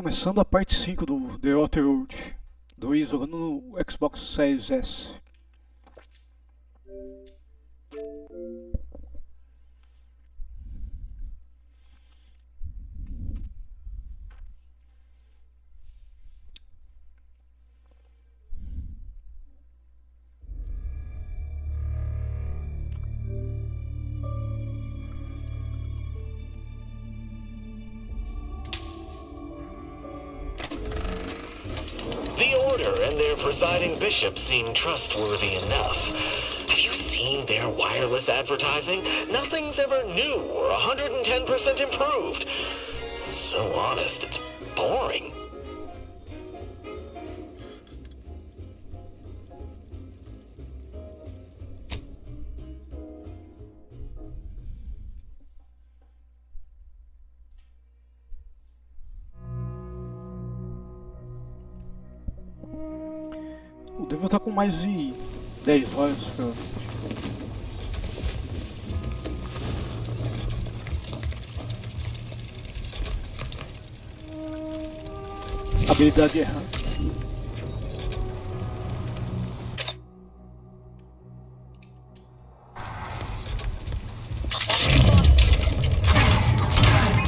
Começando a parte 5 do The Outer World 2, jogando no Xbox Series S. The Order and their presiding bishop seem trustworthy enough. Have you seen their wireless advertising? Nothing's ever new or 110% improved. So honest, it's boring. Eu devo estar com mais de 10 horas pra... habilidade errada.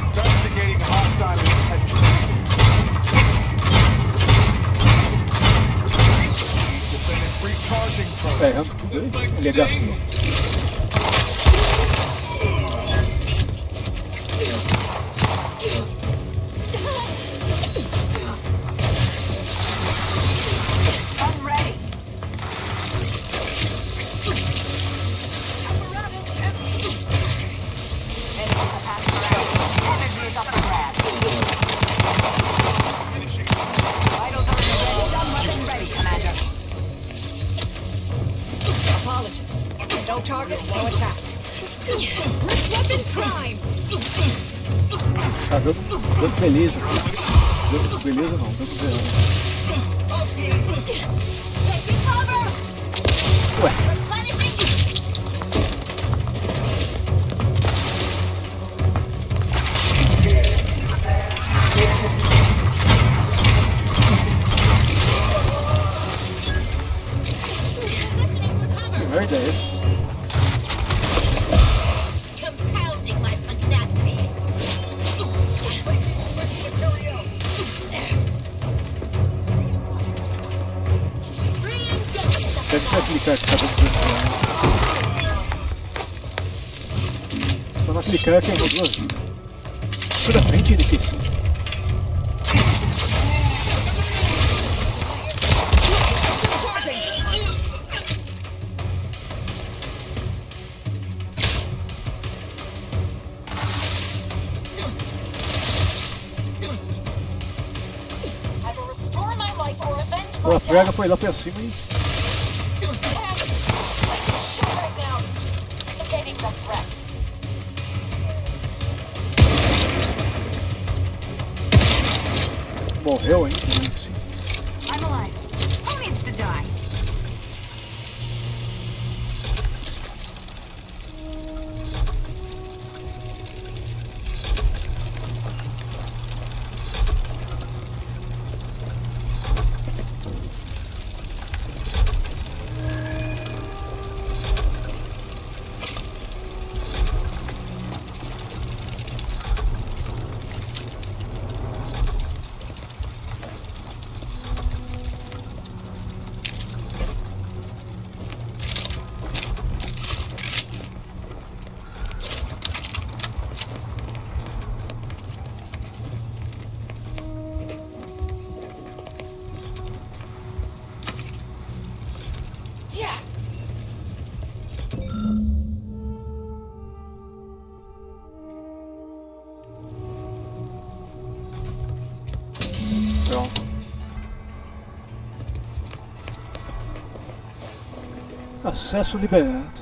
Investigating hostile intentions. Recharging probe. Errando tudo aí. Ele é gatinho. I'm ready. Enemy capacity ready. Energy is up for grabs. Vitals are ready. Stun weapon ready, Commander. Apologies. No target, no attack. Weapon prime. Tá dando beleza. Dando beleza não, dando beleza. Taking cover. Ué, que merda é essa? Compounding my pugnacity. Deve se aplicar que tá dando só não aplicar queimou 2 vidas. Toda frente ele que sim. I will restore my life or avenge Pô, a my praga foi lá pra cima e... right now. Getting the threat. morreu ainda. I'm alive. Who needs to die? Yeah. Pronto. Acesso liberado.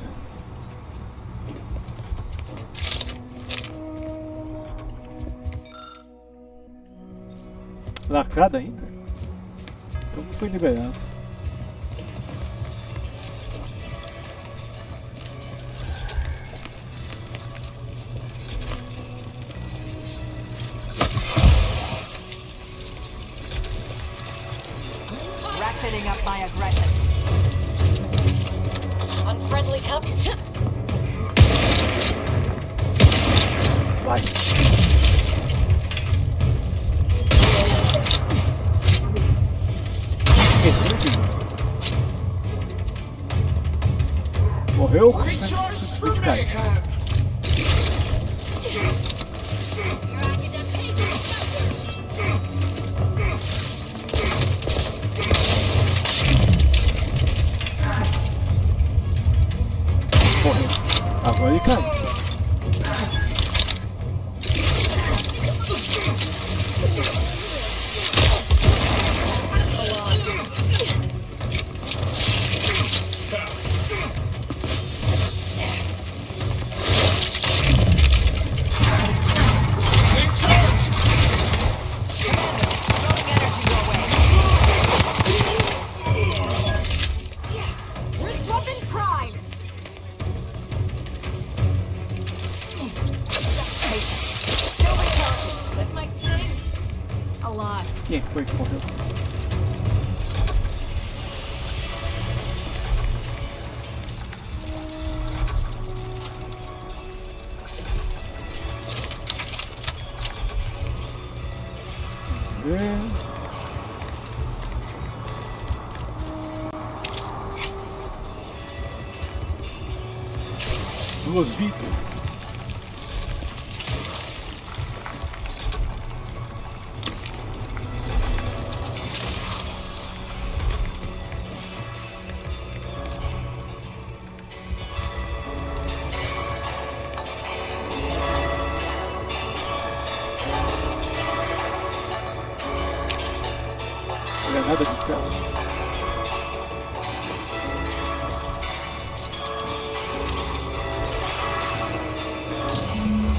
Lacrado ainda? Então não foi liberado. Backup. Vai. Morreu? Recharge Sem for de cara. mayhem. Your academic shelter. Morreu. Agora ele cai. Take charge. Throwing energy your way. We're weapon primed. Still recharging. With my thing. A lot. Quem foi que morreu? Vamos ver. Duas vidas. Granada de ferro.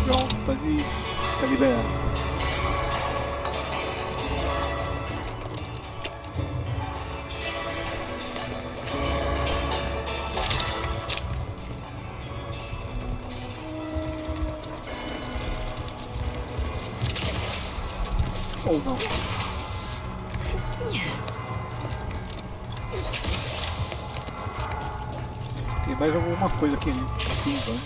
Pronto, tá liberado. Ou não. Tem mais alguma coisa aqui então.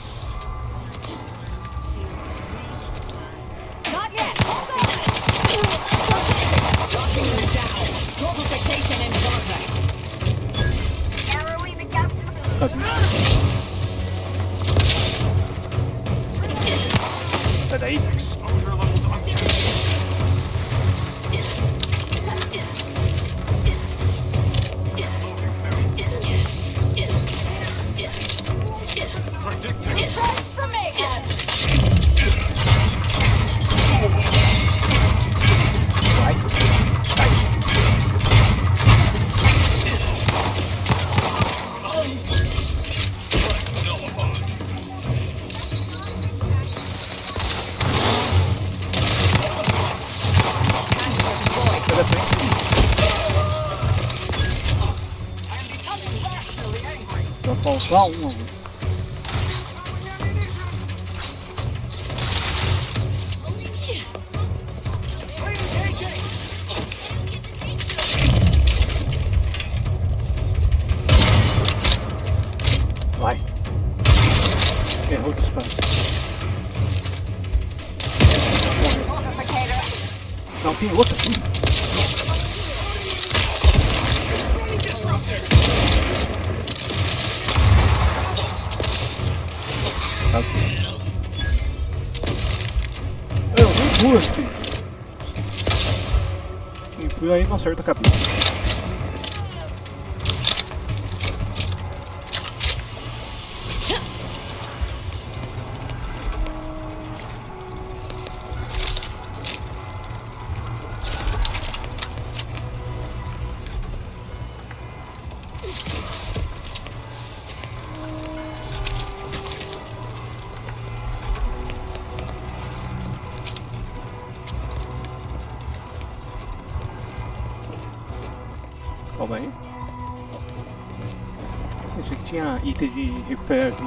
Not yet. Locking them down. Fortification in progress. Narrowing the gap to move. Cadê? Sai daí. Exposure levels unchanged. Predicted. Transformation. Vai. Sai. Sai da frente. Vai faltar um. Vai. Errou o disparo. Fortificator. Não, tem outra aqui. Tá. Eu vi duas, filho. Quem pula aí não acerta a cabeça. Calma aí. Pensei que tinha item de recuperar aqui.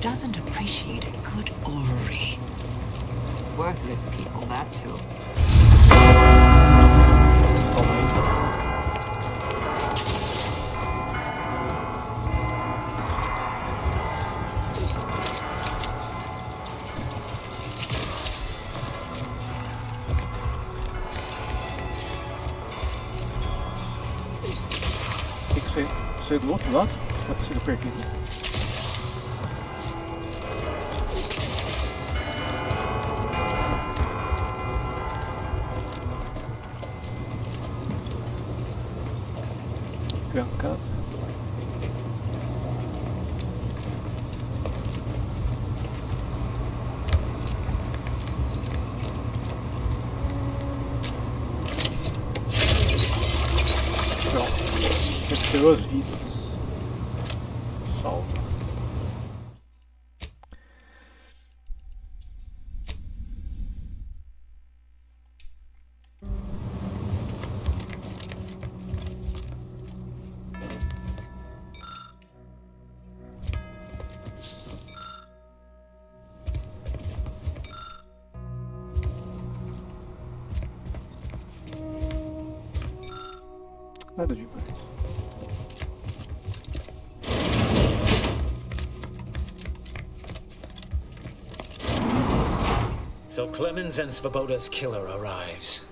doesn't appreciate a good orrery. Worthless people, that's who. Tem que ser do outro lado? Dá pra ser do perfil. Trancado. Pronto. Recuperou as vidas. Salva. Nada demais. So Clemens and Svoboda's killer arrives.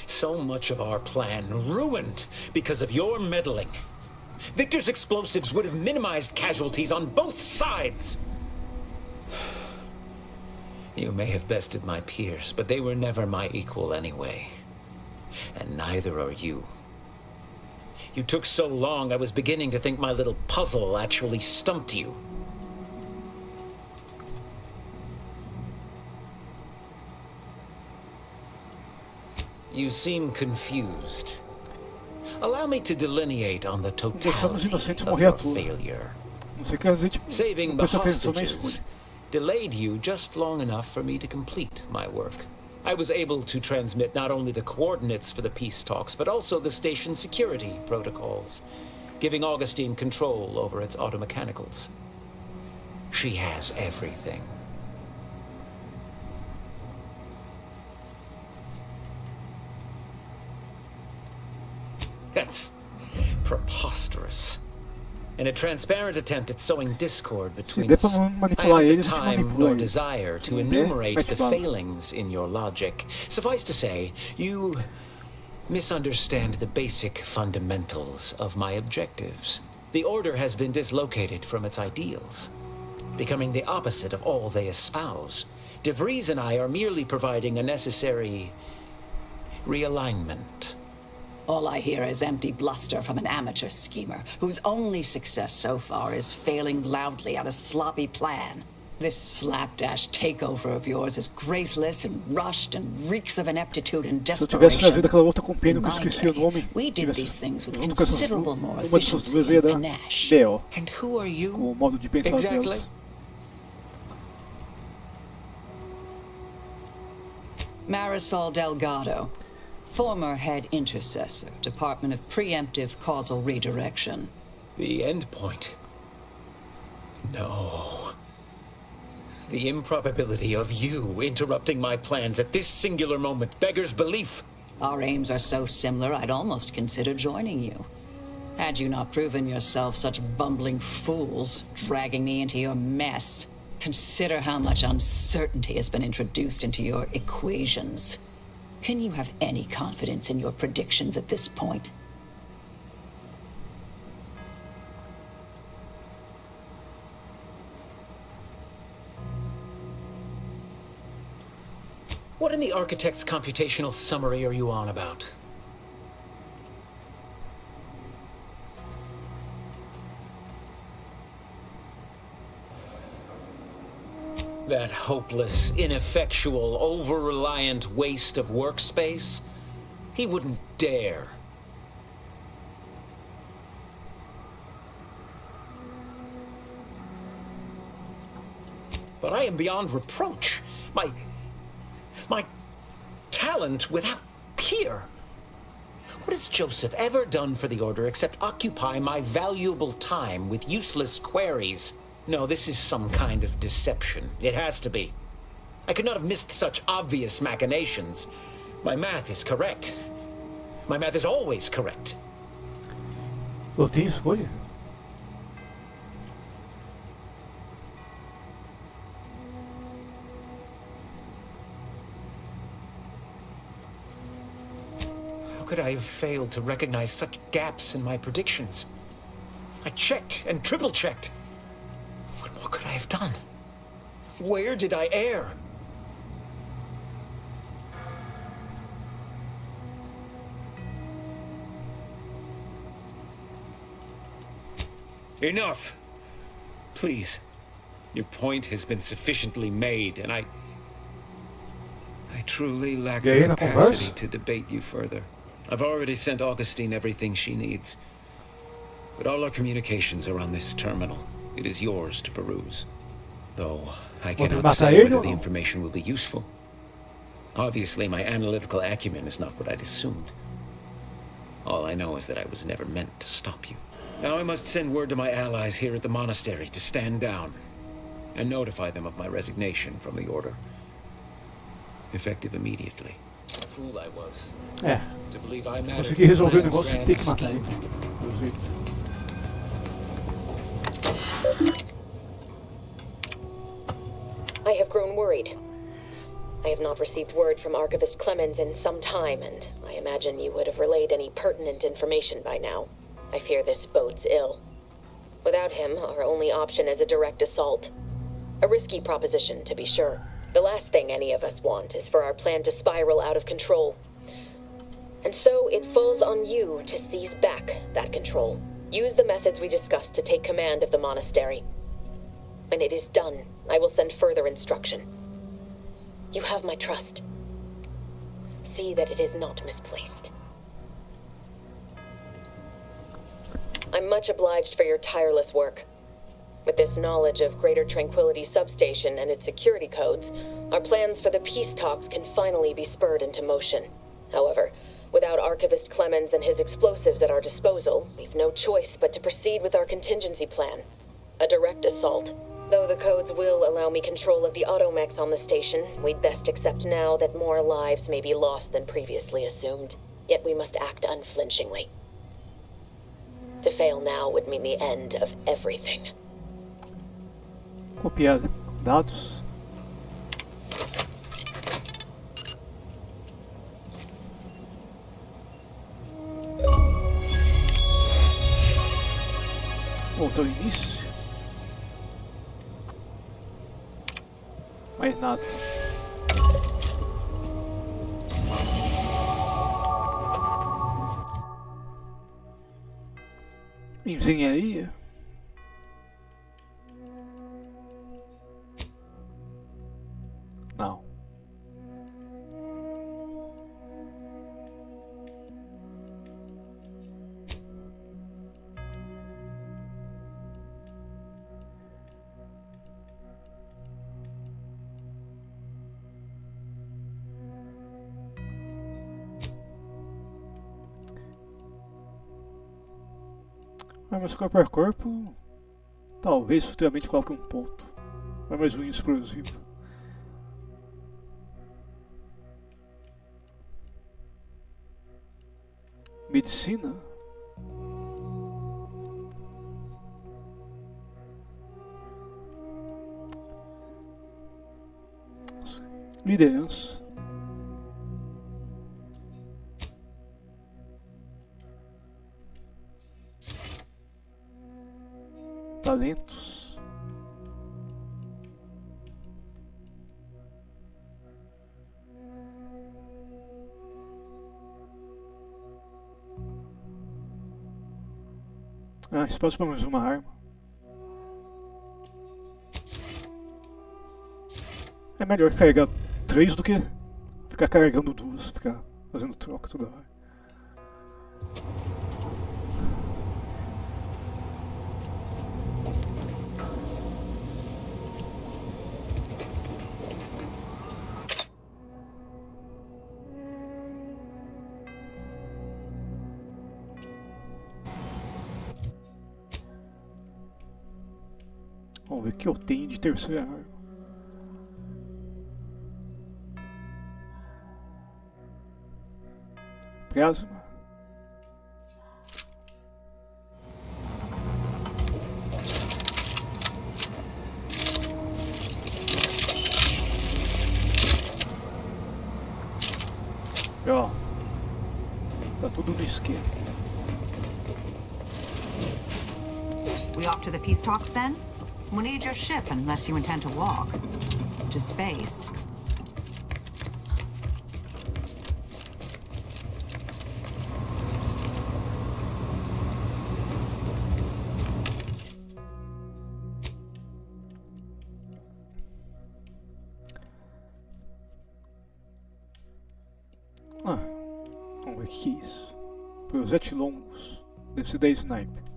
So much of our plan ruined because of your meddling. Victor's explosives would have minimized casualties on both sides. You may have bested my peers, but they were never my equal anyway. And neither are you. You took so long, I was beginning to think my little puzzle actually stumped you. You seem confused. Allow me to delineate on the totality of your failure. Não sei que a gente Saving não the presta atenção na hostages escolha. delayed you just long enough for me to complete my work. I was able to transmit not only the coordinates for the peace talks, but also the station's security protocols, giving Augustine control over its automechanicals. She has everything. That's preposterous. In a transparent attempt at sowing discord between der us, pra I manipular haven't ele, the a gente time manipula nor ele. desire to Se não der, enumerate mete the bala. failings in your logic. Suffice to say, you misunderstand the basic fundamentals of my objectives. The Order has been dislocated from its ideals, becoming the opposite of all they espouse. De Vries and I are merely providing a necessary realignment. All I hear is empty bluster from an amateur schemer whose only success so far is failing loudly at a sloppy plan. This slapdash takeover of yours is graceless and rushed and reeks of ineptitude and Se eu tivesse desperation. trazido aquela outra companhia In que eu my esqueci o day, nome, we did tivesse these things with junto com essas considerable more uma dessas efficiency duas ia and dar panache. B.O. And who are you? com o modo de pensar Exactly. delas. Marisol Delgado, former head intercessor, Department of Preemptive Causal Redirection. The end point. No. The improbability of you interrupting my plans at this singular moment beggars belief. Our aims are so similar, I'd almost consider joining you. Had you not proven yourself such bumbling fools, dragging me into your mess. Consider how much uncertainty has been introduced into your equations. Can you have any confidence in your predictions at this point? What in the architect's computational summary are you on about? That hopeless, ineffectual, over-reliant waste of workspace? He wouldn't dare. But I am beyond reproach. My talent without peer. What has Joseph ever done for the Order except occupy my valuable time with useless queries? No, this is some kind of deception. It has to be. I could not have missed such obvious machinations. My math is correct. My math is always correct. Eu tenho escolha. How could I have failed to recognize such gaps in my predictions? I checked and triple-checked. What more could I have done? Where did I err? Enough! Please. Your point has been sufficiently made, and I truly lack E aí, the na capacity conversa? to debate you further. I've already sent Augustine everything she needs. But all our communications are on this terminal. It is yours to peruse. Though I Vou cannot matar say ele whether ou the não? information will be useful. Obviously, my analytical acumen is not what I'd assumed. All I know is that I was never meant to stop you. Now I must send word to my allies here at the monastery to stand down and notify them of my resignation from the order. Effective immediately. Fool I was. É, To believe I mattered consegui resolver o in the negócio sem grand ter que matar scheme. ele. Pelo jeito. I have grown worried. I have not received word from Archivist Clemens in some time, and I imagine you would have relayed any pertinent information by now. I fear this bodes ill. Without him, our only option is a direct assault. A risky proposition, to be sure. The last thing any of us want is for our plan to spiral out of control. And so it falls on you to seize back that control. Use the methods we discussed to take command of the monastery. When it is done, I will send further instruction. You have my trust. See that it is not misplaced. I'm much obliged for your tireless work. With this knowledge of Greater Tranquility Substation and its security codes, our plans for the peace talks can finally be spurred into motion. However, without Archivist Clemens and his explosives at our disposal, we've no choice but to proceed with our contingency plan. A direct assault. Though the codes will allow me control of the automechs on the station, we'd best accept now that more lives may be lost than previously assumed. Yet we must act unflinchingly. To fail now would mean the end of everything. Copiar dados. Voltou ao início. Mais nada. Engenharia. Não. Mas corpo a corpo, talvez futuramente coloque um ponto. Vai mais um explosivo. Medicina? Liderança. Talentos. Espaço para mais uma arma. É melhor carregar 3 do que ficar carregando 2, ficar fazendo troca toda hora. Vamos ver o que eu tenho de terceira arma. Plasma. Ó, tá tudo no esquema. We off to the peace talks then? We'll need your ship unless you intend to walk. To space. Ah, vamos ver o que é isso. Projéteis longos. Deve ser da sniper.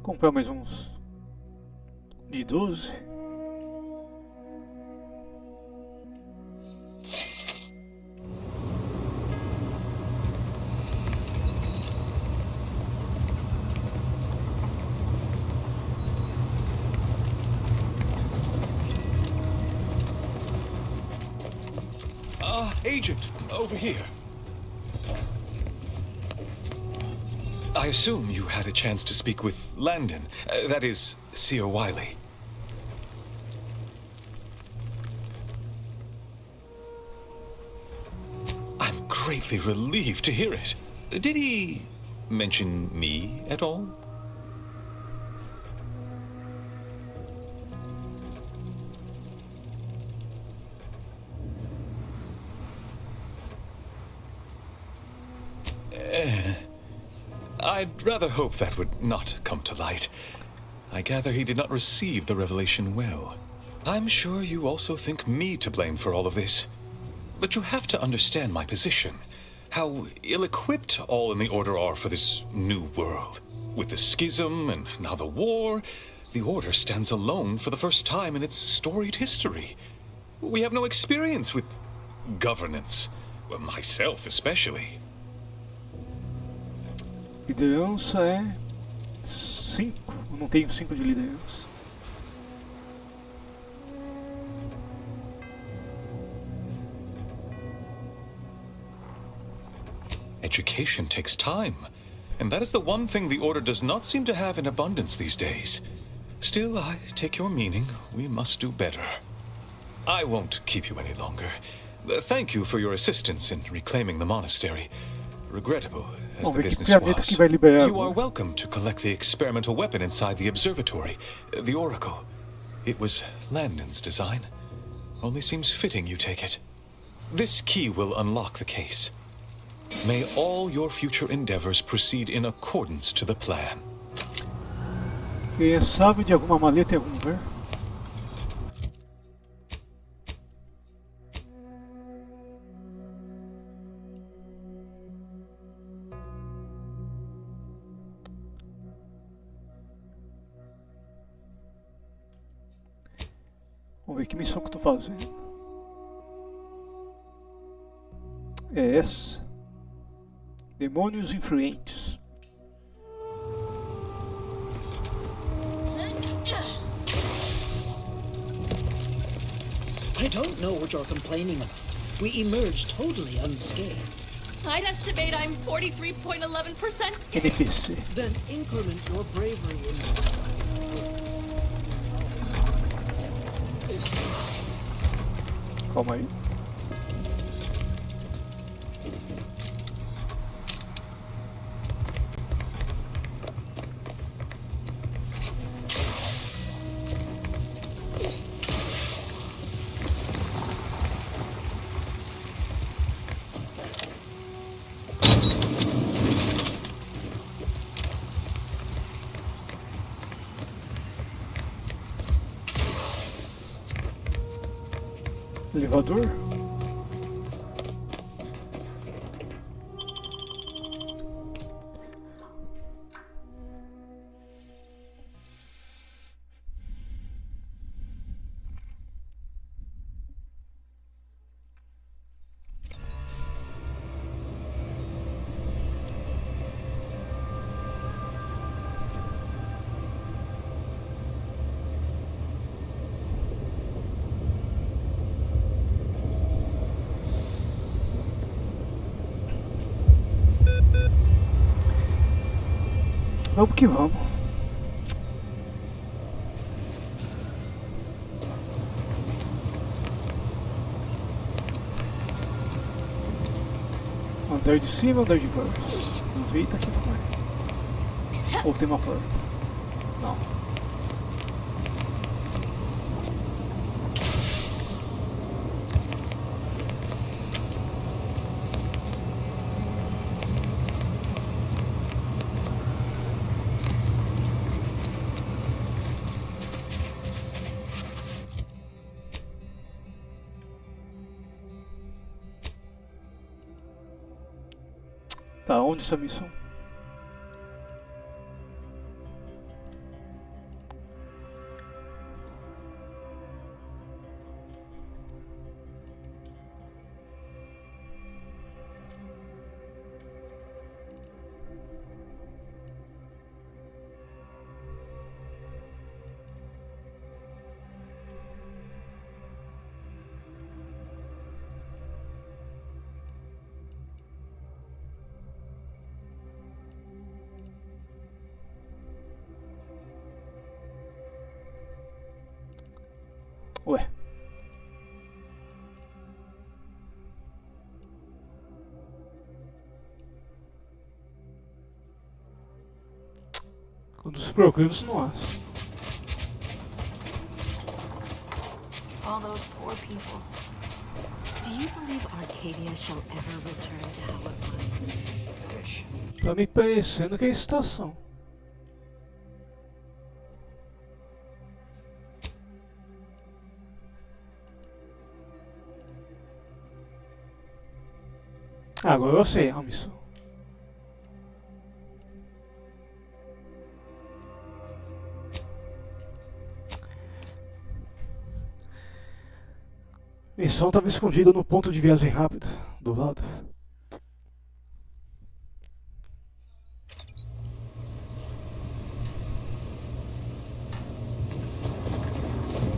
Comprar mais uns de 12. Agent, over here. I assume you had a chance to speak with Landon. That is, Seer Wiley. I'm greatly relieved to hear it. Did he mention me at all? I'd rather hope that would not come to light. I gather he did not receive the revelation well. I'm sure you also think me to blame for all of this. But you have to understand my position. How ill-equipped all in the Order are for this new world. With the schism and now the war, the Order stands alone for the first time in its storied history. We have no experience with governance. Well, myself especially. Liderança é 5. Eu não tenho 5 de liderança. Education takes time, and that is the one thing the Order does not seem to have in abundance these days. Still, I take your meaning. We must do better. I won't keep you any longer. Thank you for your assistance in reclaiming the monastery. Regrettable as the business was. You are welcome to collect the experimental weapon inside the observatory, the Oracle. It was Landon's design. Only seems fitting you take it. This key will unlock the case. May all your future endeavors proceed in accordance to the plan. Quem sabe de alguma maleta em algum lugar? Vamos ver que missão que eu tô fazendo. É essa. Demônios influentes. I don't know what you're complaining about. We emerged totally unscathed. I'd estimate I'm 43.11% scared. NPC. Then increment your bravery in Calma aí. Elevador? Vamos que vamos. Andar de cima, andar de baixo. Aproveita que não vai. Ou tem uma porta? Não. Tá, onde essa missão? Ué. Quando se procura, você não acha. All those poor people. Do you believe Arcadia shall ever return to how it was? Tá me parecendo que é estação. Agora eu sei a missão. Missão estava escondida no ponto de viagem rápida, do lado.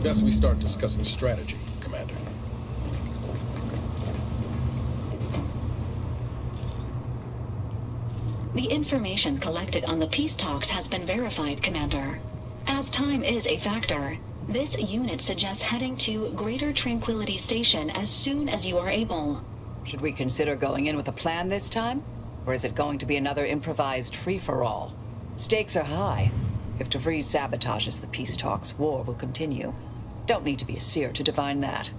Best we start discussing strategy, Commander. The information collected on the peace talks has been verified, Commander. As time is a factor, this unit suggests heading to Greater Tranquility Station as soon as you are able. Should we consider going in with a plan this time? Or is it going to be another improvised free-for-all? Stakes are high. If DeVries sabotages the peace talks, war will continue. Don't need to be a seer to divine that.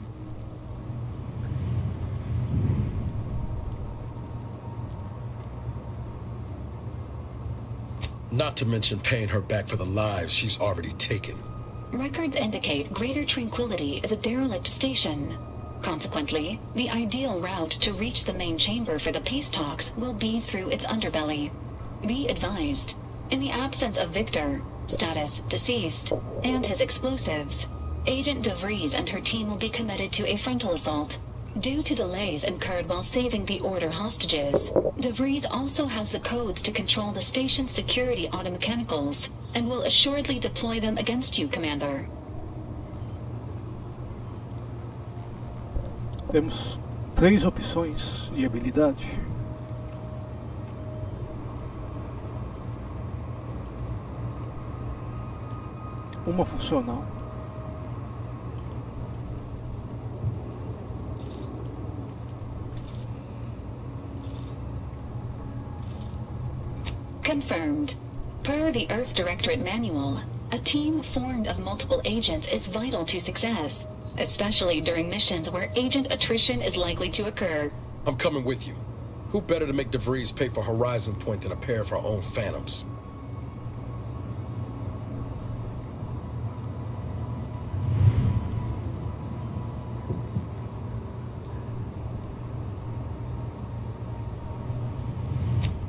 Not to mention paying her back for the lives she's already taken. Records indicate Greater Tranquility is a derelict station. Consequently, the ideal route to reach the main chamber for the peace talks will be through its underbelly. Be advised, in the absence of Victor, status deceased, and his explosives, Agent DeVries and her team will be committed to a frontal assault. Due to delays incurred while saving the Order hostages, DeVries also has the codes to control the station's security automechanicals, and will assuredly deploy them against you, Commander. Temos 3 opções de habilidade. Uma funcional. Confirmed. Per the Earth Directorate Manual, a team formed of multiple agents is vital to success, especially during missions where agent attrition is likely to occur. I'm coming with you. Who better to make DeVries pay for Horizon Point than a pair of her own phantoms?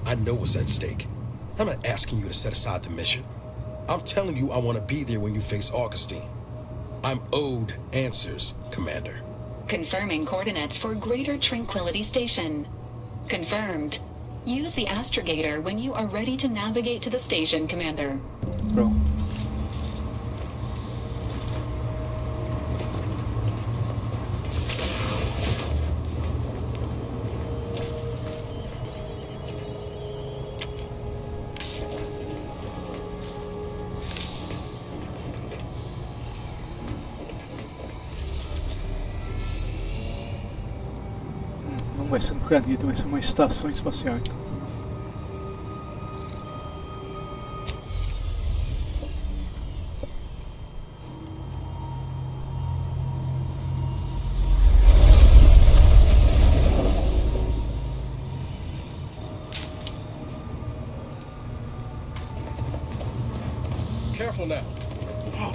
I know what's at stake. I'm not asking you to set aside the mission. I'm telling you I want to be there when you face Augustine. I'm owed answers, Commander. Confirming coordinates for Greater Tranquility Station. Confirmed. Use the astrogator when you are ready to navigate to the station, Commander. Pronto. não vai ser um planeta, vai ser uma estação espacial. Então. Careful now. Oh,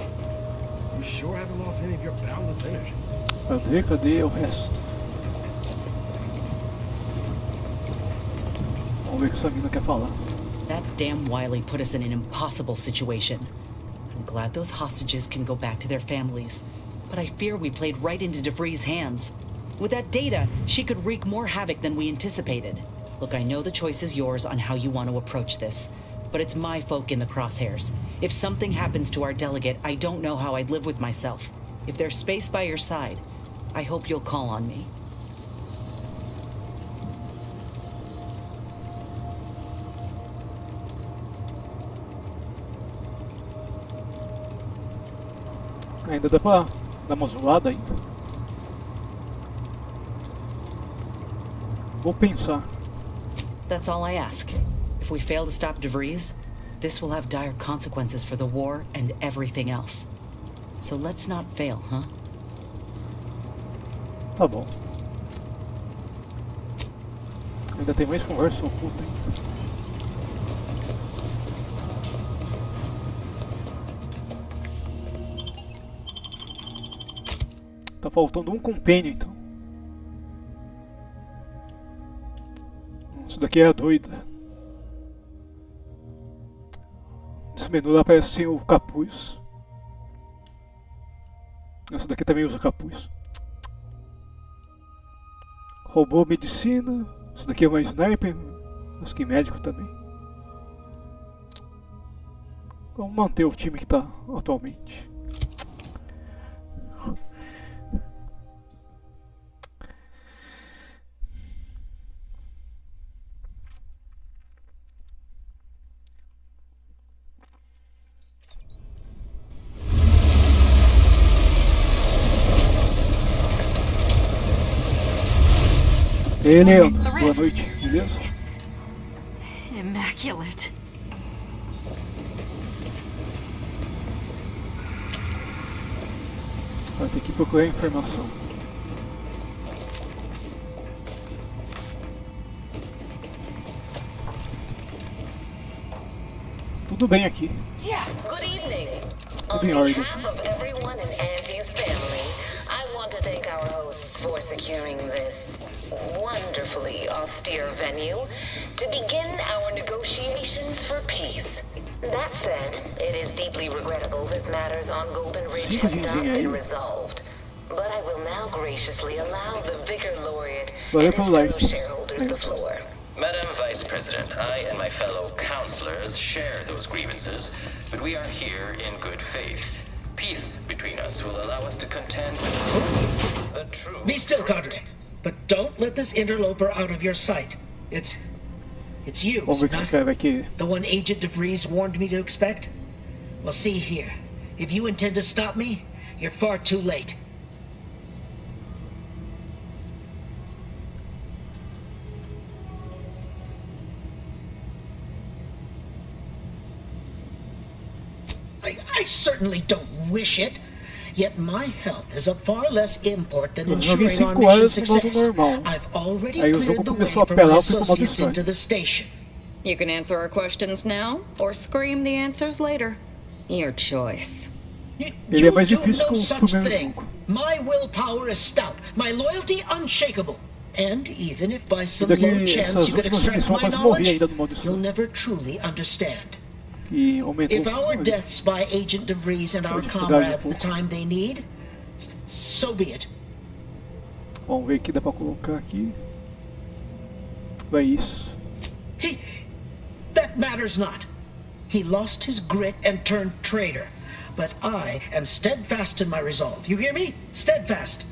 you sure haven't lost any of your boundless energy? Cadê o resto? Vamos ver o que essa mina quer falar. That damn Wiley put us in an impossible situation. I'm glad those hostages can go back to their families, but I fear we played right into DeVries' hands. With that data, she could wreak more havoc than we anticipated. Look, I know the choice is yours on how you want to approach this, but it's my folk in the crosshairs. If something happens to our delegate, I don't know how I'd live with myself. If there's space by your side, I hope you'll call on me. Ainda dá pra dar uma zoada ainda. Vou pensar. That's all I ask. If we fail to stop DeVries, this will have dire consequences for the war and everything else. So let's not fail, huh? Tá bom. Ainda tem mais conversa oculta ainda. Tá faltando um companion então. Isso daqui é a doida. Nesse menu lá aparece o capuz. Essa daqui também usa capuz. Robô medicina. Isso daqui é uma sniper. Acho que médico também. Vamos manter o time que está atualmente. Ei, Leon, boa noite, beleza? Immaculate. Vai ter que procurar informação. Tudo bem aqui. Good evening. Tudo em ordem. On behalf of everyone in Auntie's family, I want to thank our hosts for securing this wonderfully austere venue to begin our negotiations for peace. That said, it is deeply regrettable that matters on Golden Ridge have not been resolved. But I will now graciously allow the Vicar Laureate and his fellow shareholders the floor. Madam Vice President, I and my fellow councilors share those grievances, but we are here in good faith. Peace between us will allow us to contend with the true... Be still, Cadre. But don't let this interloper out of your sight. It's you, Vamos ver o que esse cara vai querer. the one Agent DeVries warned me to expect? Well, see here. If you intend to stop me, you're far too late. I certainly don't wish it. Yet my health is of far less import than ensuring our mission's success. I've already cleared the way for my associates into the station. You can answer our questions now, or scream the answers later. Your choice. You do no such thing. My willpower is stout, my loyalty unshakable. And even if by some low chance you could extract my knowledge, you'll never truly understand. If our deaths buy Agent DeVries and our comrades the time they need, so be it. Vamos ver o que dá pra colocar aqui. Vai isso. That matters not. He lost his grit and turned traitor. But I am steadfast in my resolve. You hear me? Steadfast.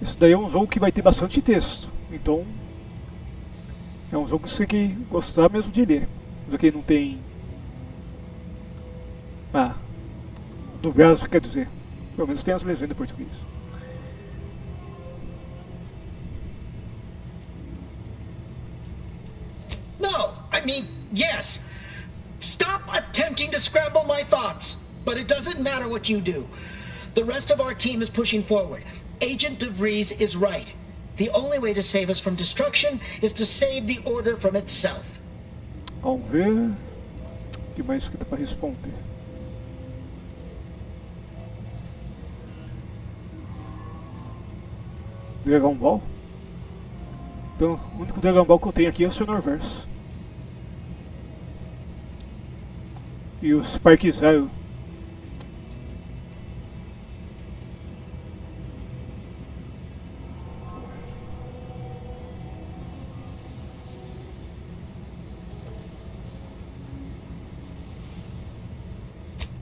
Isso daí é um jogo que vai ter bastante texto. Então, é um jogo que você tem que gostar mesmo de ler. Mas aqui não tem... dublagem, quer dizer. Pelo menos tem as legendas em português. Yes! Stop attempting to scramble my thoughts! But it doesn't matter what you do. The rest of our team is pushing forward. Agent DeVries is right. The only way to save us from destruction is to save the Order from itself. Vamos ver o que mais que dá para responder. Dragon Ball. Então, o único Dragon Ball que eu tenho aqui é o Xenoverse. E o Spark Zero.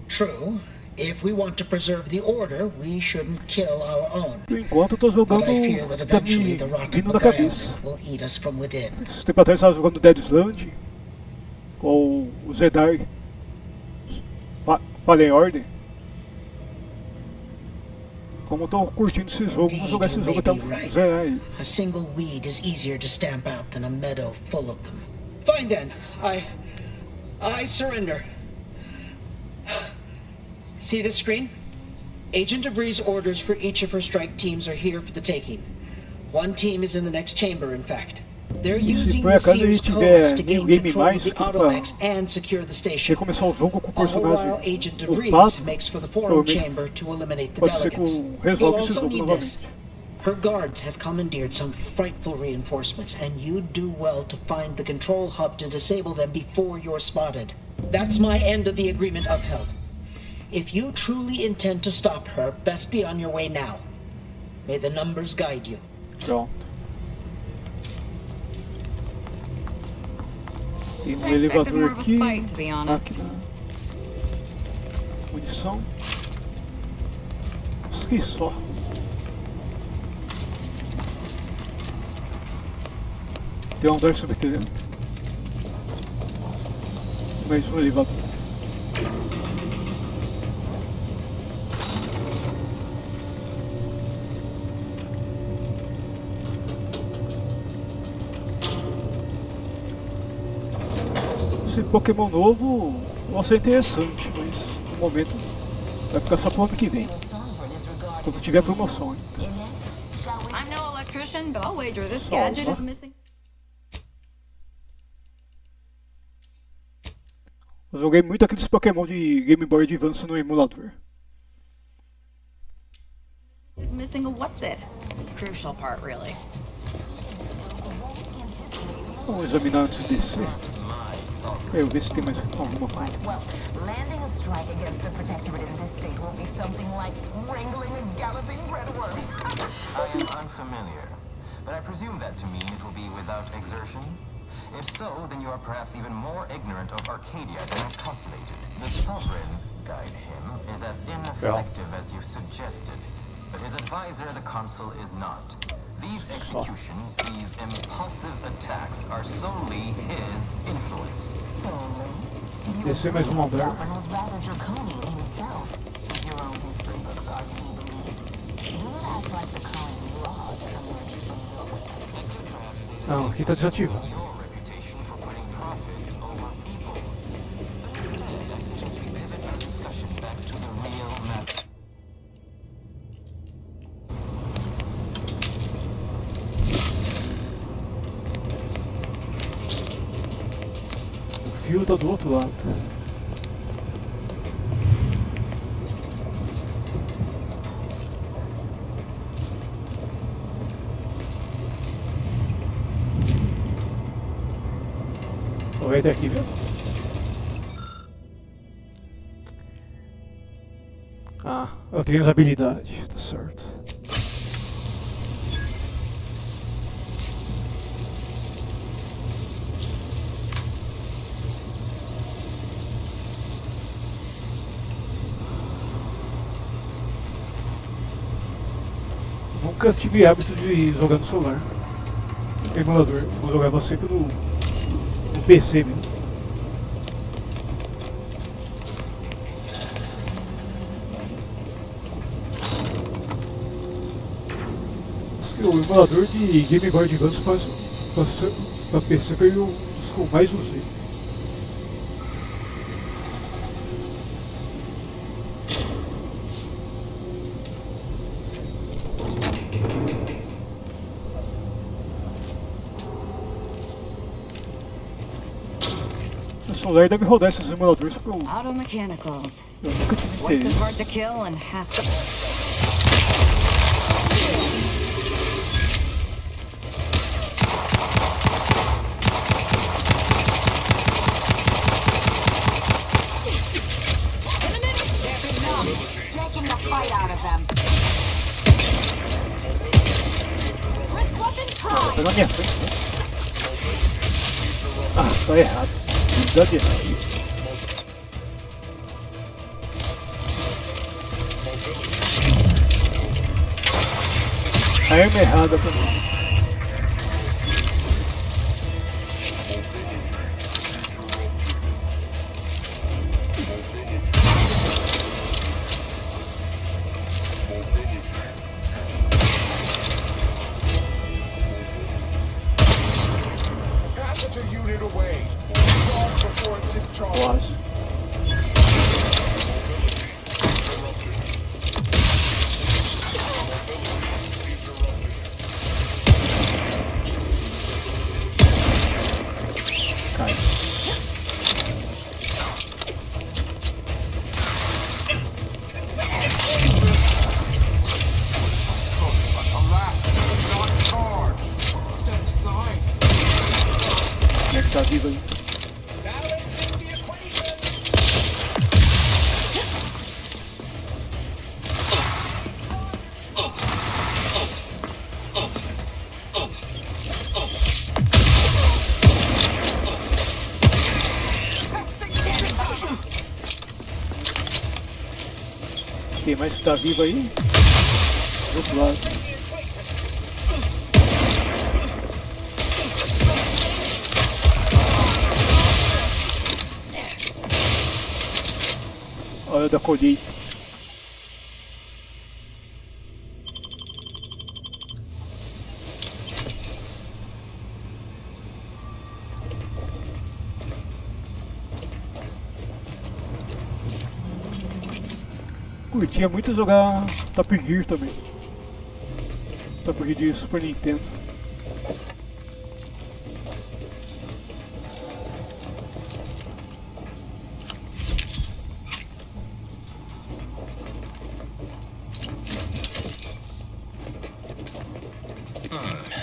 True. If we want to preserve the order, we shouldn't kill our own. Por enquanto eu tô jogando But I fear that eventually the rot of Miguel will eat us from within. Esse tempo atrás eu estava jogando Dead Island ou o Jedi Fallen Order. Como eu tô curtindo esse jogo, vou jogar esse jogo até zerar ele. A single weed is easier to stamp out than a meadow full of them. Fine then. I surrender. See this screen? Agent DeVries' orders for each of her strike teams are here for the taking. One team is in the next chamber, in fact. They're using the series codes to gain control of the Automax and secure the station. All the while Agent DeVries makes for the forum chamber to eliminate the delegates. You'll also need this. Her guards have commandeered some frightful reinforcements, and you'd do well to find the control hub to disable them before you're spotted. That's my end of the agreement upheld. If you truly intend to stop her, best be on your way now. May the numbers guide you. Pronto. Tem um elevador aqui. Máquina. Munição. Acho que só. Tem um andar subterrâneo. Mais um elevador. Esse Pokémon novo vai ser interessante, mas no momento vai ficar só pro ano que vem. Quando tiver promoção. I'm no electrician, but I'll wager this gadget is missing. Eu joguei muito aqueles Pokémon de Game Boy Advance no emulador. Is missing a what's it? Crucial part, really. Vamos examinar antes de descer. Eu ver se tem mais alguma coisa. Well, landing a strike against the Protectorate in this state will be something like wrangling a galloping redworm. I am unfamiliar, but I presume that to mean it will be without exertion. If so, then you are perhaps even more ignorant of Arcadia than I calculated. The Sovereign, guide him, is as ineffective as you suggested, but his advisor, the Consul, is not. These executions, these impulsive attacks, are solely his influence. Solely? You agree the Sovereign was rather draconian himself. If your own history books are to be believed. Do not act like the current law to emerge from nowhere. Não, aqui tá desativado. O fio tá do outro lado. Vai até aqui, viu? Ah, eu tenho as habilidades, tá certo. Nunca tive hábito de jogar no celular. No emulador, eu jogava sempre no PC mesmo. O emulador de Game Boy Advance para PC foi um dos que eu mais usei. Solar deve rodar esses simuladores porque eu Auto mechanicals. nunca tive Twice as interesse. hard to kill and half the... Taking the fight out of them. Quick weapons Vou prime. pegar minha frente, né? Ah, tá errado. Verdade errada. A arma errada também. Passenger unit away. Charge before it discharges. Quase. Cai. Not charged. Step aside. Como é que tá vivo aí? Tem mais que tá vivo aí? Do outro lado. Hora da colheita. Curtia muito jogar Top Gear também. Top Gear de Super Nintendo.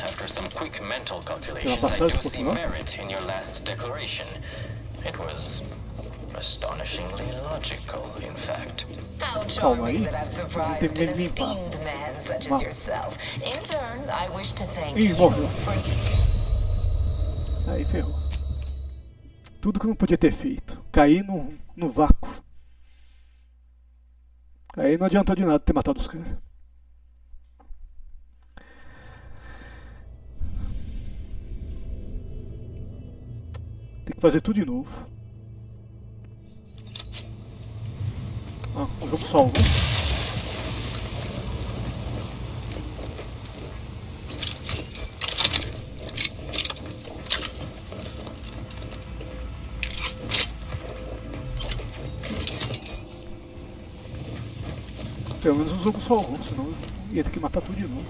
After some quick mental Tem uma calculations, I passagem do por see lá? merit in your last declaration. It was astonishingly logical, in fact. How Calma aí. charming that I've surprised Tem que an me limpar. esteemed man such Ah. as yourself. In turn, I wish to thank Ih, you morreu. for... Aí ferrou. Tudo que não podia ter feito. Cair no vácuo. Aí não adiantou de nada ter matado os caras. Tem que fazer tudo de novo. Ah, o jogo salvou. Pelo menos o jogo salvou, senão eu ia ter que matar tudo de novo.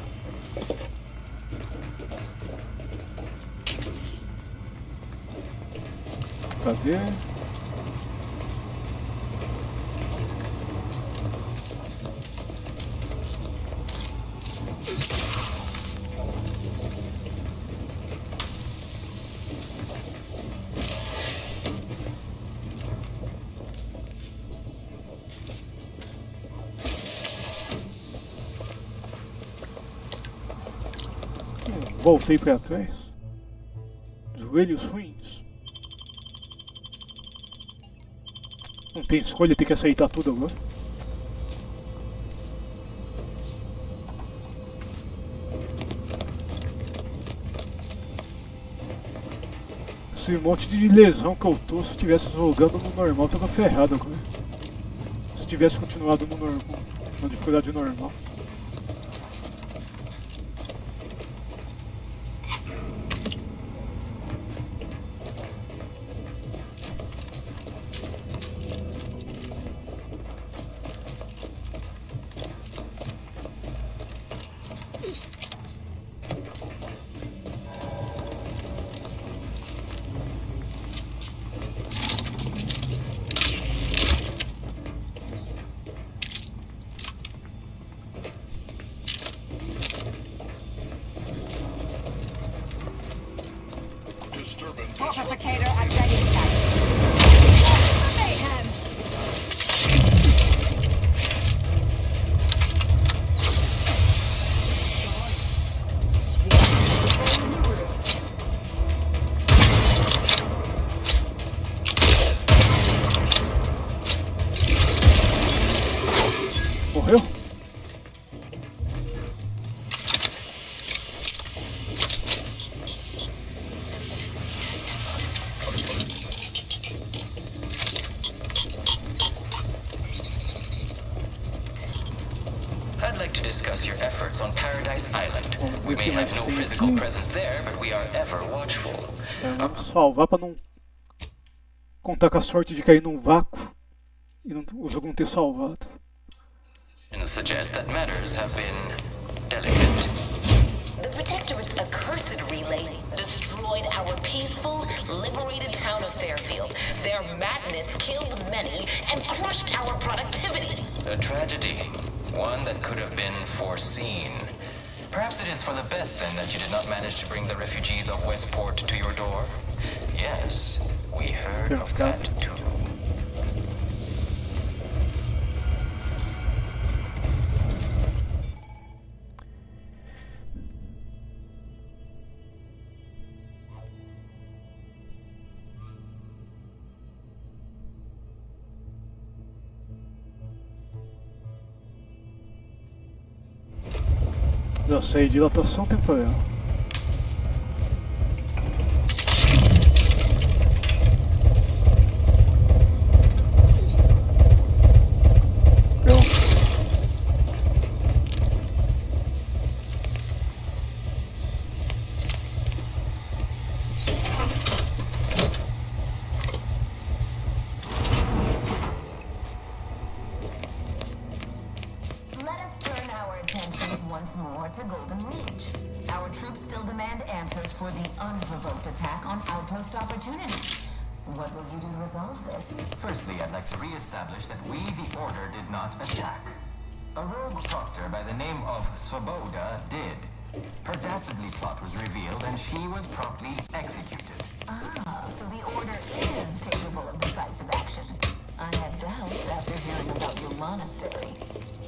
Cadê? Voltei para trás. Joelhos ruins. Não tem escolha, tem que aceitar tudo agora. Esse monte de lesão que eu tô, se eu tivesse jogando no normal, tava ferrado agora. Se tivesse continuado no normal, na dificuldade normal. Morreu? I'd like to discuss your efforts on Paradise Island. We may have no physical presence there, but we are ever watchful. Vamos salvar pra não contar com a sorte de cair num vácuo e o jogo não ter salvado. And suggest that matters have been delicate. The Protectorate's accursed relay destroyed our peaceful, liberated town of Fairfield. Their madness killed many and crushed our productivity. A tragedy. One that could have been foreseen. Perhaps it is for the best then that you did not manage to bring the refugees of Westport to your door? Yes, we heard of that too. Já sei, dilatação temporal. Firstly, I'd like to re-establish that we, the Order, did not attack. A rogue proctor by the name of Svoboda did. Her dastardly plot was revealed and she was promptly executed. Ah, so the Order is capable of decisive action. I had doubts after hearing about your monastery.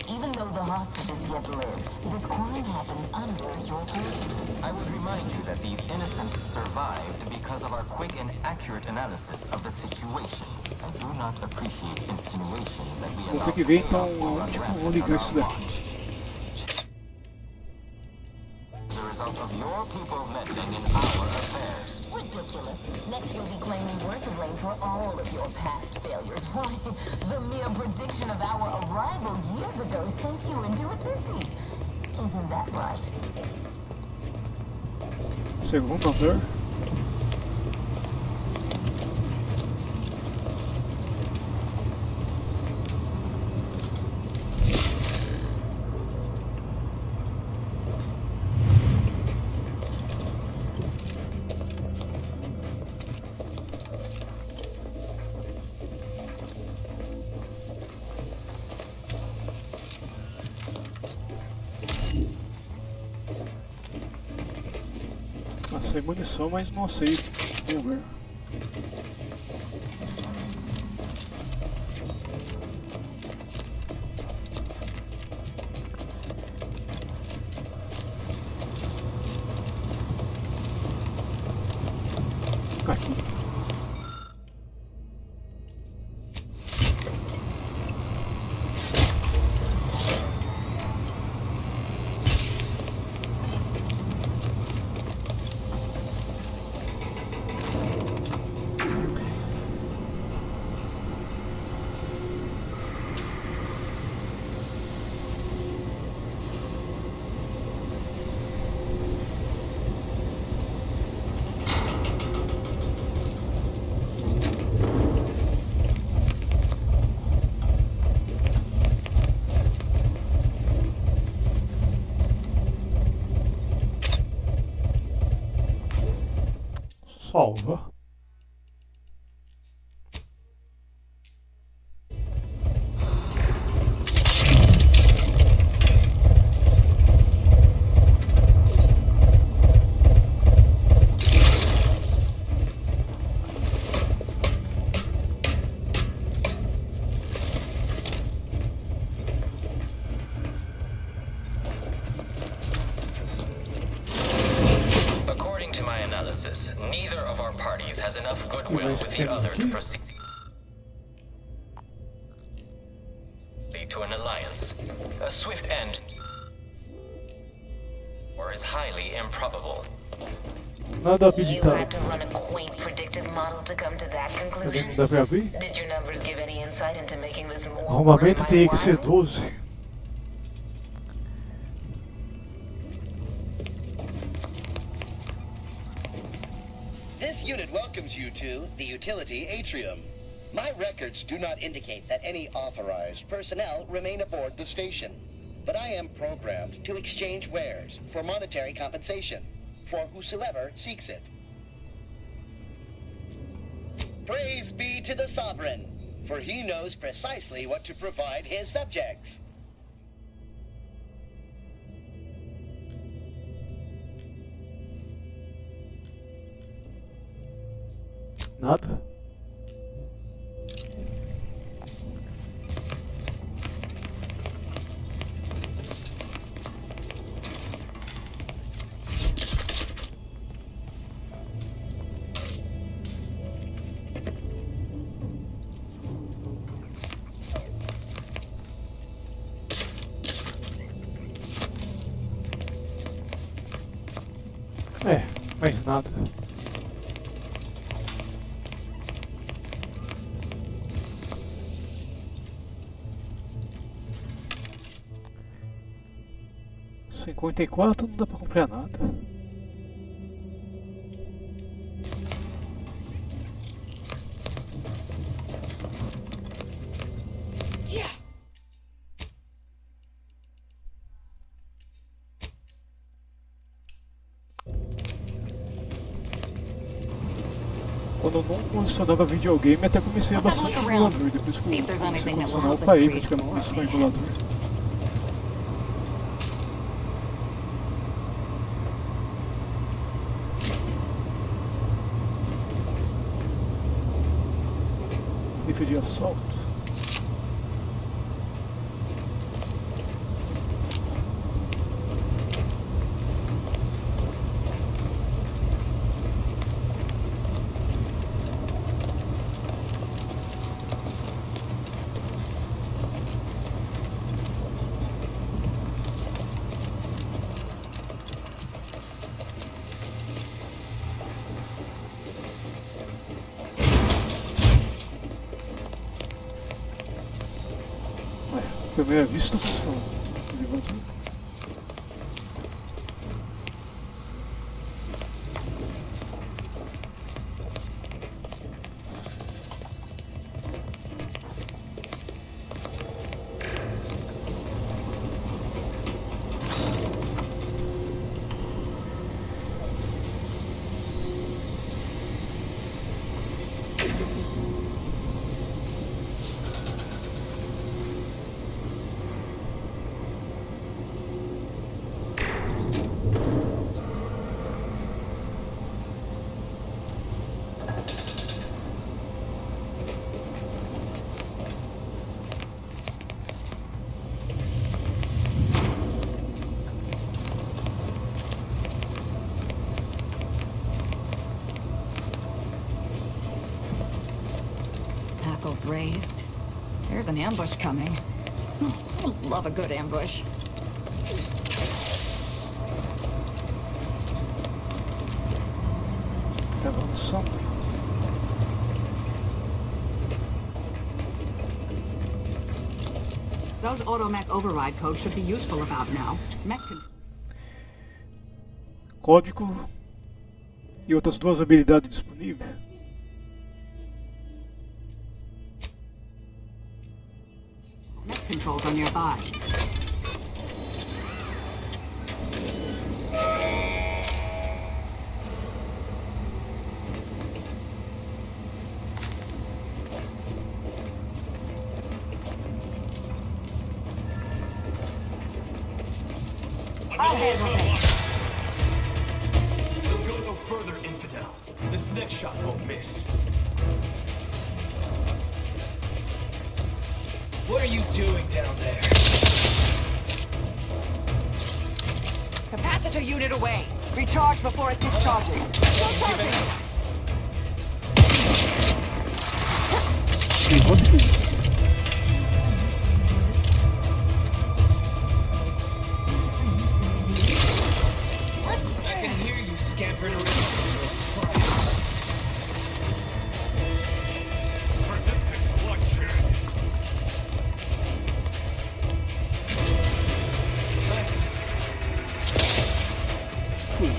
Even though the hostages yet live, this crime happened under your purview. I would remind you that these innocents survived because of our quick and accurate analysis of the situation. I do not appreciate insinuation that we Vou allow ter que ver chaos então to run onde rampant vou ligar on isso our daqui. watch. As a result of your people's meddling in our affairs. Ridiculous. Next you'll be claiming we're to blame for all of your past failures. Why, the mere prediction of our arrival years ago sent you into a tizzy. Isn't that right? Segundo andar. Sei munição, mas não sei. Vamos ver. Aqui. Salva. According to my analysis, neither of our parties has enough goodwill with the other to proceed directly to an alliance. A swift end, or is highly improbable. Nada You habilitado. had to run a quaint predictive model to come to that Também conclusion? não dá pra abrir. Did your numbers give any insight into making this more Arrumamento worth teria my que ser while? 12. This unit welcomes you to the utility atrium. My records do not indicate that any authorized personnel remain aboard the station, but I am programmed to exchange wares for monetary compensation for whosoever seeks it. Praise be to the Sovereign, for he knows precisely what to provide his subjects. Nada. Mais nada. R$54 não dá pra comprar nada. Quando eu não colecionava videogame, até comecei a bastante emulador. Depois que eu comecei a colecionar, eu parei praticamente isso no emulador. Rifle de assalto. Primeira vista funciona. Raised. There's an ambush coming. I love a good ambush. Something. Those auto-mech override codes should be useful about now. Mech control. Código e outras duas habilidades disponíveis. Mech controls are nearby. I'll handle this. You'll go no further, infidel. This next shot won't miss. What are you doing down there? Capacitor unit away. Recharge before it discharges.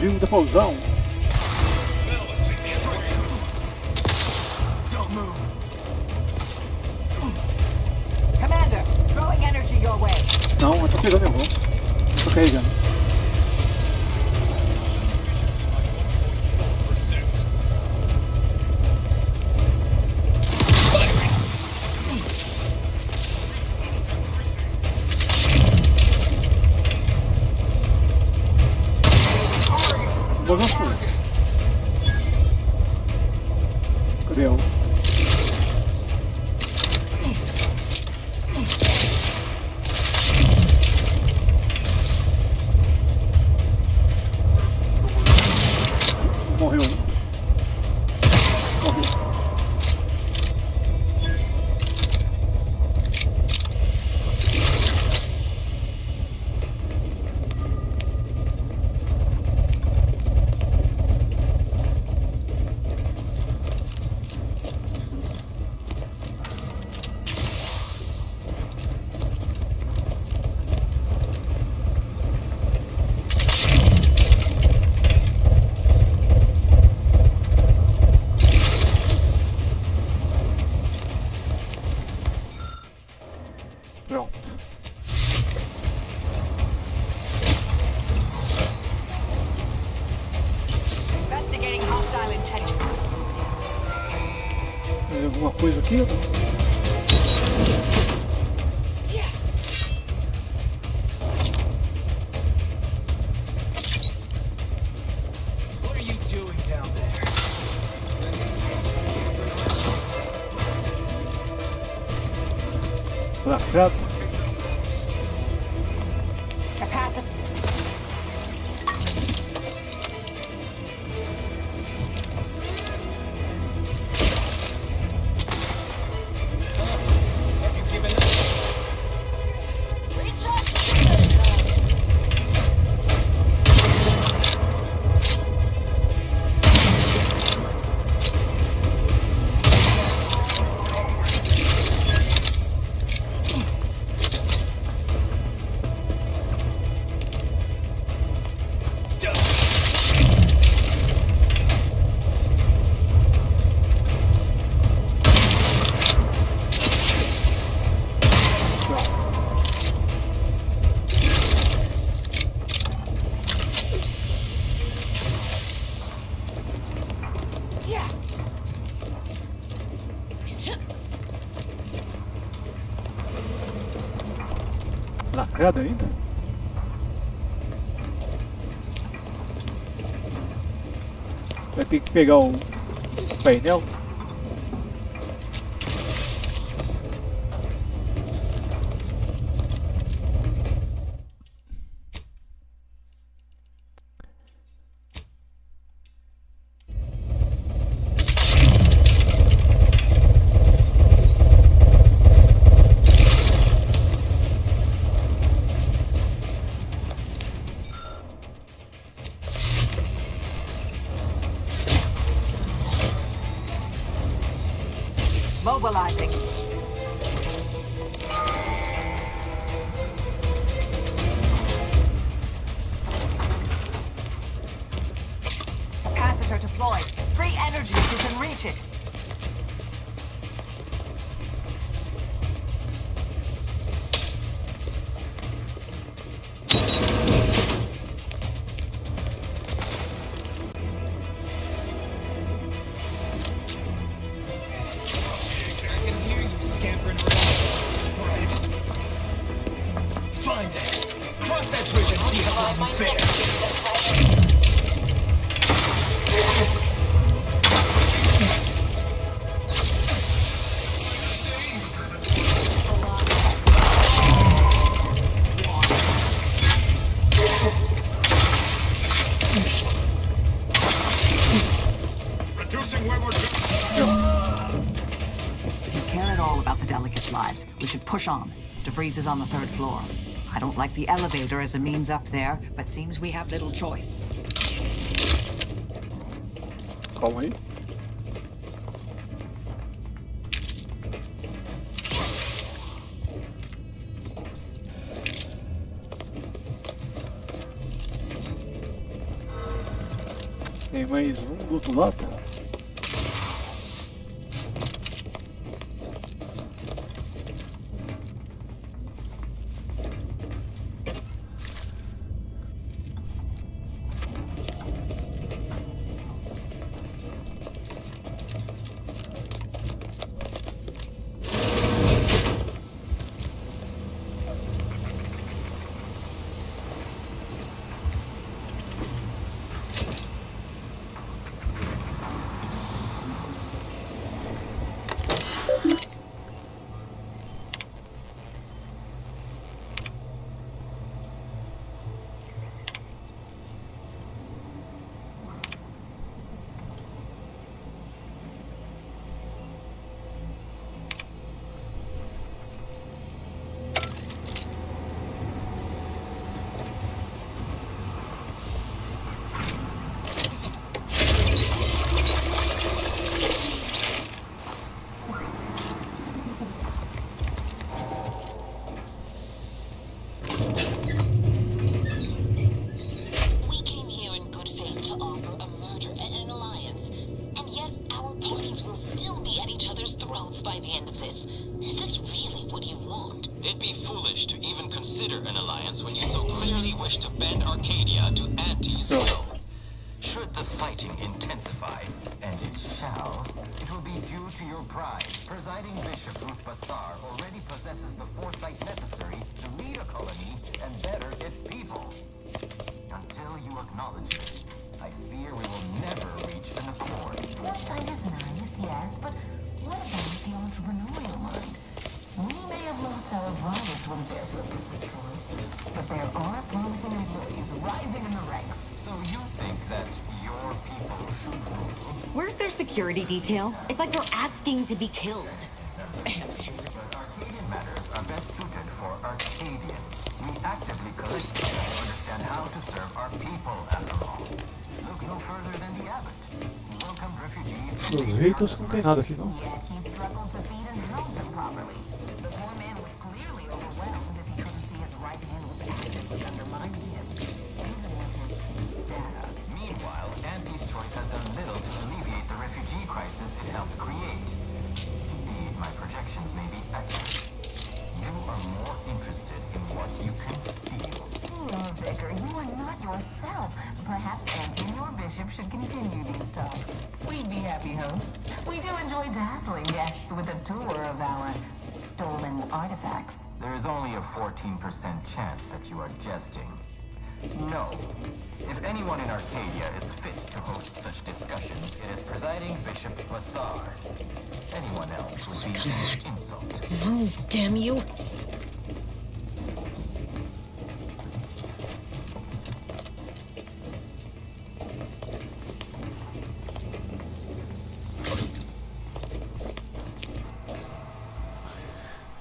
vivo, dá pra usar um. Commander, throwing energy your way. Não, eu tô pegando, eu vou. Eu tô carregando. Vou ver tudo. Cadê o? Morreu. Morreu. Pronto. Investigating hostile intelligence. Tem alguma coisa aqui? What are you doing down there? Lacrado. Capacity. Have you given Lacrado ainda? Vai ter que pegar o painel. Mobilizing. Capacitor deployed. Free energy if you can reach it. I can hear you scampering around. Spread. Fine then. Cross that bridge and see how well you fare. If you care at all about the delegates' lives, we should push on. DeVries is on the 3rd floor. I don't like the elevator as a means up there, but seems we have little choice. Calma aí. Tem mais um do outro lado. By the end of this, is this really what you want? It'd be foolish to even consider an alliance when you so clearly wish to bend Arcadia to Auntie's will. Should the fighting intensify, and it shall, it will be due to your pride. Presiding Bishop Ruth Bassar already possesses the foresight necessary to lead a colony and better its people. Until you acknowledge this, I fear we will never reach an accord. Foresight is nice, yes, but what about the entrepreneurial mind? We may have lost our brightest when Fairfield is destroyed, but there are promising employees rising in the ranks. So you think that your people should rule? Where's their security detail? It's like they're asking to be killed. Amateurs. But Arcadian matters are best suited for Arcadians. We actively collect data to understand how to serve our people, after all. Look no further than the abbot. He welcomed refugees to Pelos jeitos não tem nada aqui não. Yet he struggled to feed and house them properly. The poor man was clearly overwhelmed if he couldn't see his right hand was actively undermining him, even with his data. Meanwhile, Auntie's choice has done little to alleviate the refugee crisis it helped create. Indeed, my projections may be accurate. You are more interested in what you can steal. Dear Vicar, you are not yourself. Perhaps Auntie and your bishop should continue these talks. We'd be happy hosts. We do enjoy dazzling guests with a tour of our stolen artifacts. There is only a 14% chance that you are jesting. No. If anyone in Arcadia is fit to host such discussions, it is presiding Bishop Vassar. Anyone else would be an insult. Oh, damn you.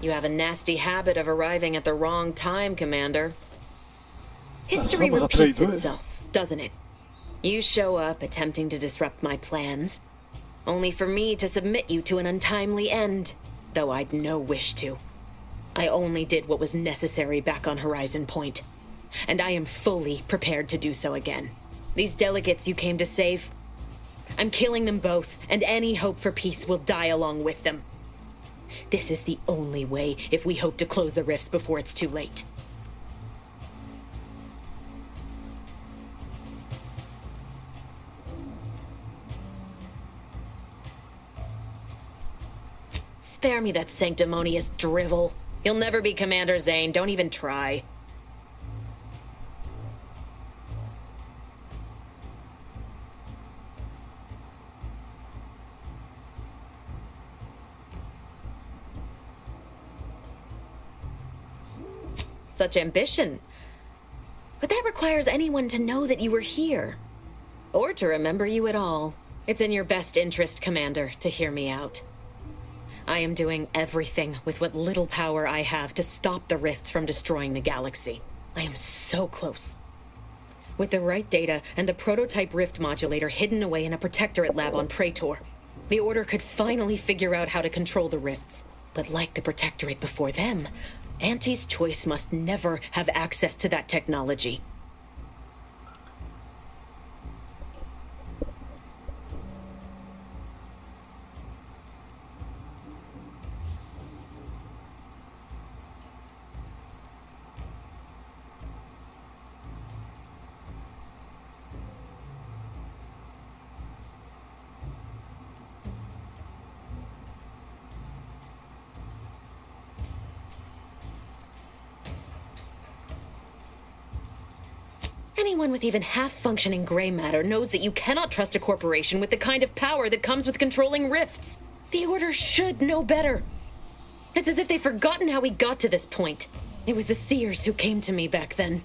You have a nasty habit of arriving at the wrong time, Commander. History repeats itself, doesn't it? You show up attempting to disrupt my plans, only for me to submit you to an untimely end, though I'd no wish to. I only did what was necessary back on Horizon Point, and I am fully prepared to do so again. These delegates you came to save, I'm killing them both, and any hope for peace will die along with them. This is the only way if we hope to close the rifts before it's too late. Spare me that sanctimonious drivel. You'll never be Commander Zane, don't even try. Such ambition. But that requires anyone to know that you were here. Or to remember you at all. It's in your best interest, Commander, to hear me out. I am doing everything with what little power I have to stop the rifts from destroying the galaxy. I am so close. With the right data and the prototype rift modulator hidden away in a protectorate lab on Praetor, the Order could finally figure out how to control the rifts. But like the protectorate before them, Auntie's choice must never have access to that technology. Anyone with even half-functioning gray matter knows that you cannot trust a corporation with the kind of power that comes with controlling rifts. The Order should know better. It's as if they've forgotten how we got to this point. It was the Seers who came to me back then.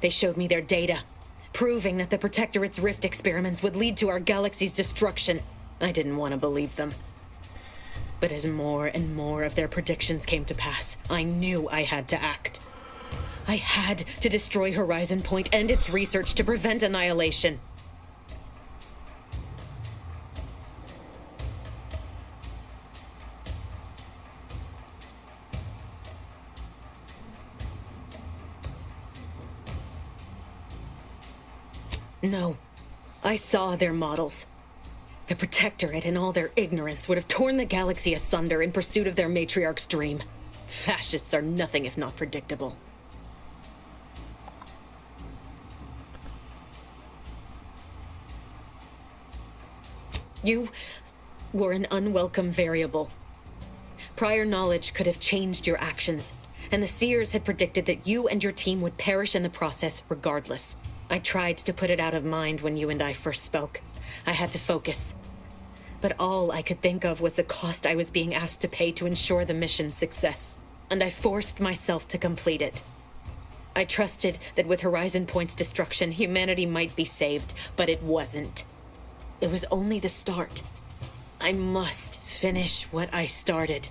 They showed me their data, proving that the Protectorate's rift experiments would lead to our galaxy's destruction. I didn't want to believe them. But as more and more of their predictions came to pass, I knew I had to act. I had to destroy Horizon Point and its research to prevent annihilation. No. I saw their models. The Protectorate, in all their ignorance, would have torn the galaxy asunder in pursuit of their matriarch's dream. Fascists are nothing if not predictable. You were an unwelcome variable. Prior knowledge could have changed your actions, and the Seers had predicted that you and your team would perish in the process regardless. I tried to put it out of mind when you and I first spoke. I had to focus. But all I could think of was the cost I was being asked to pay to ensure the mission's success, and I forced myself to complete it. I trusted that with Horizon Point's destruction, humanity might be saved, but it wasn't. It was only the start. I must finish what I started.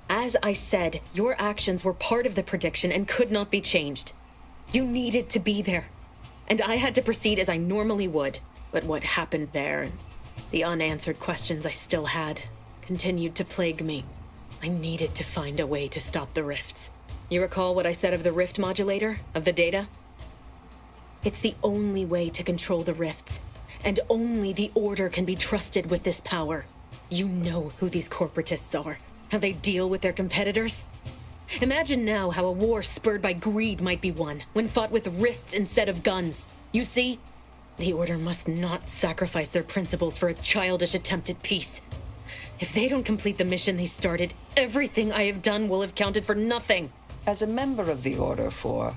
As I said, your actions were part of the prediction and could not be changed. You needed to be there, and I had to proceed as I normally would. But what happened there, the unanswered questions I still had, continued to plague me. I needed to find a way to stop the rifts. You recall what I said of the rift modulator, of the data? It's the only way to control the rifts, and only the Order can be trusted with this power. You know who these corporatists are, how they deal with their competitors. Imagine now how a war spurred by greed might be won, when fought with rifts instead of guns. You see? The Order must not sacrifice their principles for a childish attempt at peace. If they don't complete the mission they started, everything I have done will have counted for nothing. As a member of the Order for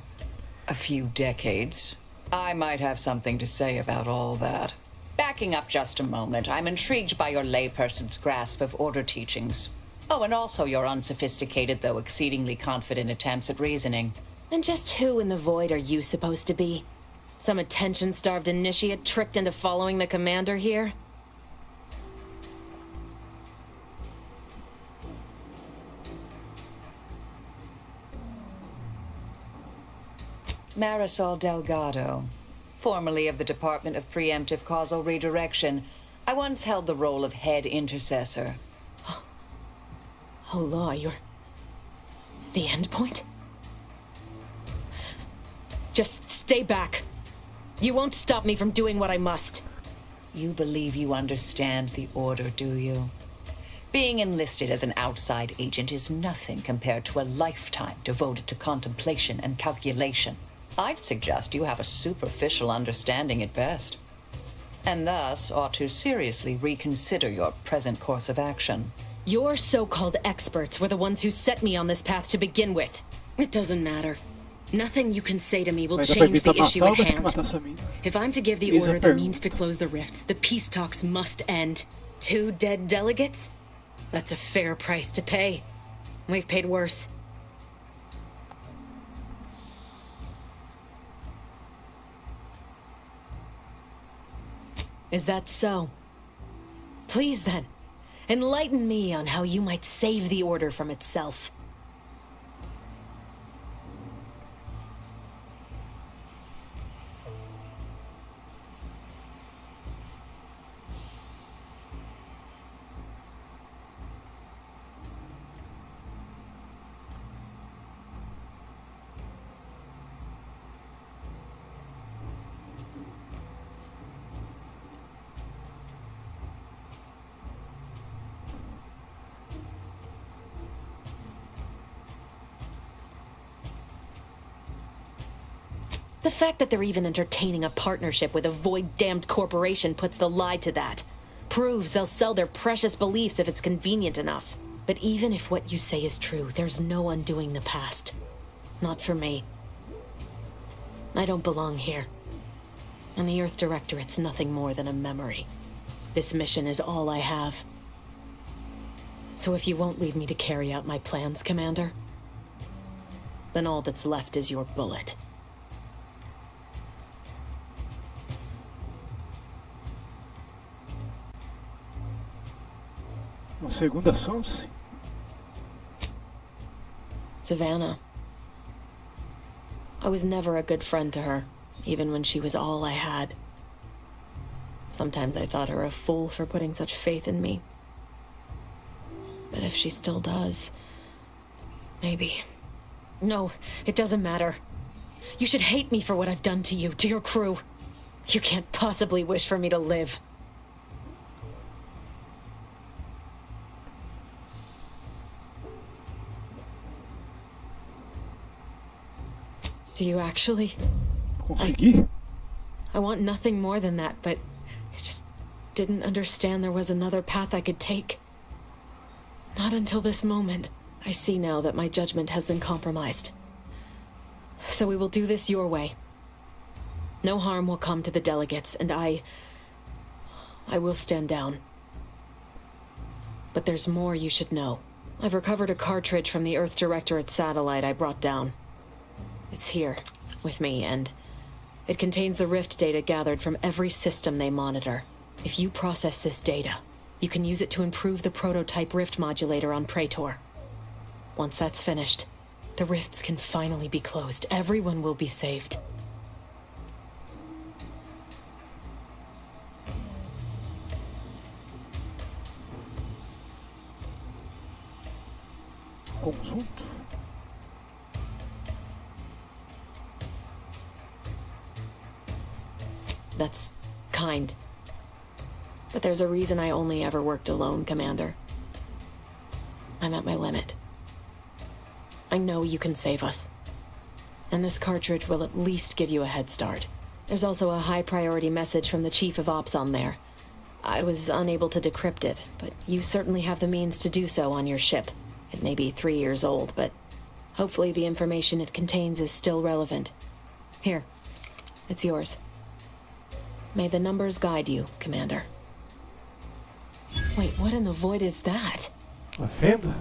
a few decades, I might have something to say about all that. Backing up just a moment, I'm intrigued by your layperson's grasp of Order teachings. Oh, and also your unsophisticated, though exceedingly confident attempts at reasoning. And just who in the void are you supposed to be? Some attention-starved initiate tricked into following the commander here? Marisol Delgado, formerly of the Department of Preemptive Causal Redirection. I once held the role of head intercessor. Oh, Law, you're... the end point? Just stay back. You won't stop me from doing what I must. You believe you understand the Order, do you? Being enlisted as an outside agent is nothing compared to a lifetime devoted to contemplation and calculation. I'd suggest you have a superficial understanding at best, and thus ought to seriously reconsider your present course of action. Your so-called experts were the ones who set me on this path to begin with. It doesn't matter. Nothing you can say to me will change the issue at hand. If I'm to give the Order the means to close the rifts, the peace talks must end. 2 dead delegates? That's a fair price to pay. We've paid worse. Is that so? Please then, enlighten me on how you might save the Order from itself. The fact that they're even entertaining a partnership with a void-damned corporation puts the lie to that. Proves they'll sell their precious beliefs if it's convenient enough. But even if what you say is true, there's no undoing the past. Not for me. I don't belong here. And the Earth Directorate's nothing more than a memory. This mission is all I have. So if you won't leave me to carry out my plans, Commander, then all that's left is your bullet. Uma segunda chance? Savannah. I was never a good friend to her, even when she was all I had. Sometimes I thought her a fool for putting such faith in me. But if she still does, maybe. No, it doesn't matter. You should hate me for what I've done to you, to your crew. You can't possibly wish for me to live. Do you actually? Consegui? I want nothing more than that, but I just didn't understand there was another path I could take. Not until this moment. I see now that my judgment has been compromised. So we will do this your way. No harm will come to the delegates, and I will stand down. But there's more you should know. I've recovered a cartridge from the Earth Directorate satellite I brought down. It's here, with me, and it contains the rift data gathered from every system they monitor. If you process this data, you can use it to improve the prototype rift modulator on Praetor. Once that's finished, the rifts can finally be closed. Everyone will be saved. Conjunto? That's kind. But there's a reason I only ever worked alone, Commander. I'm at my limit. I know you can save us. And this cartridge will at least give you a head start. There's also a high-priority message from the Chief of Ops on there. I was unable to decrypt it, but you certainly have the means to do so on your ship. It may be 3 years old, but hopefully the information it contains is still relevant. Here, it's yours. May the numbers guide you, Commander. Wait, what in the void is that? A venda?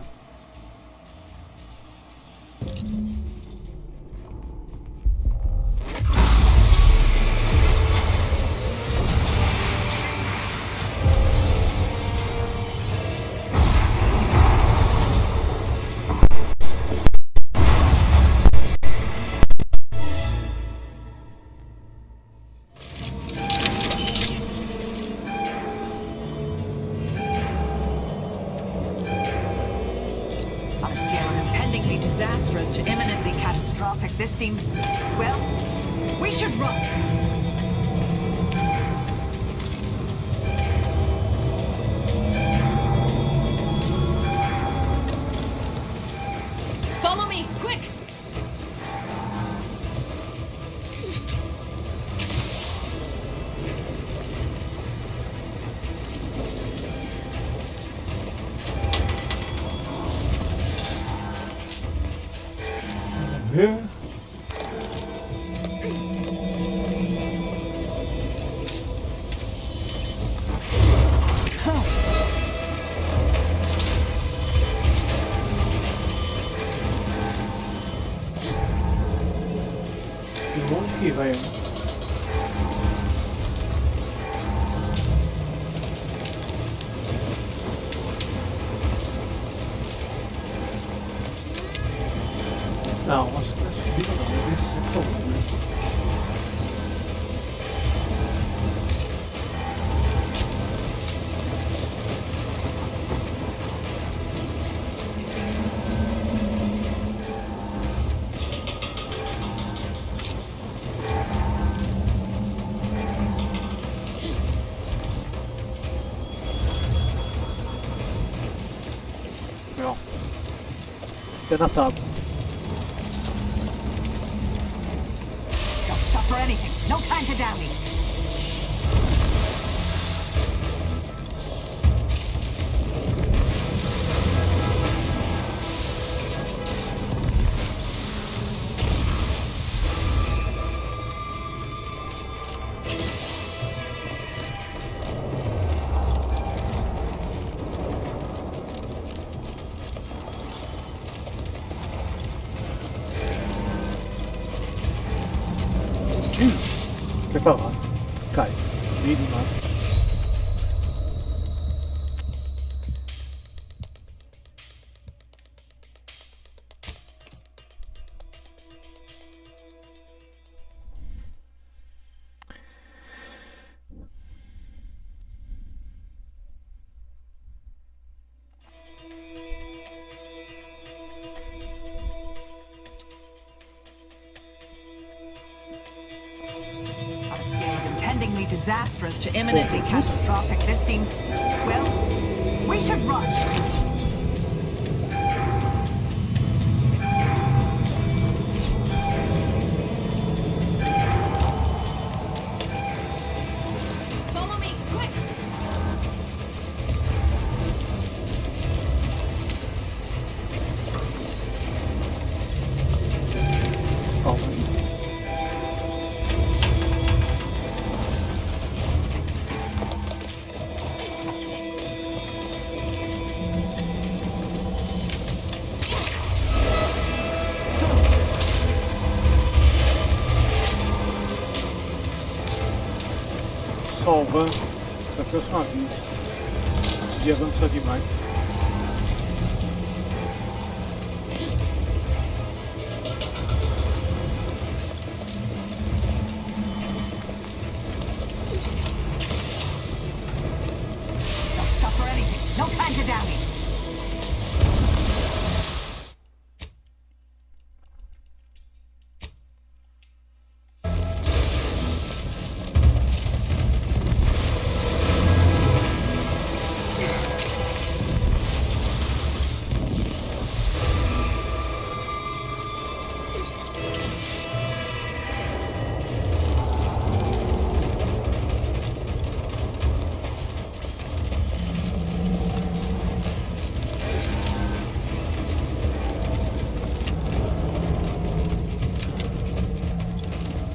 Disastrous to imminently catastrophic. This seems... well, we should run. Follow me, quick! Ver. E onde que vai? Não, mas subida não, vai descer por favor. Não. Pé na tábua. Don't stop No time to dally. Foi pra lá. Cai. No meio do nada. Impendingly disastrous to imminently catastrophic, this seems... Well, we should run. Follow me, quick! Salvando da próxima vez. De avançar demais. Don't stop for anything. No time to dally.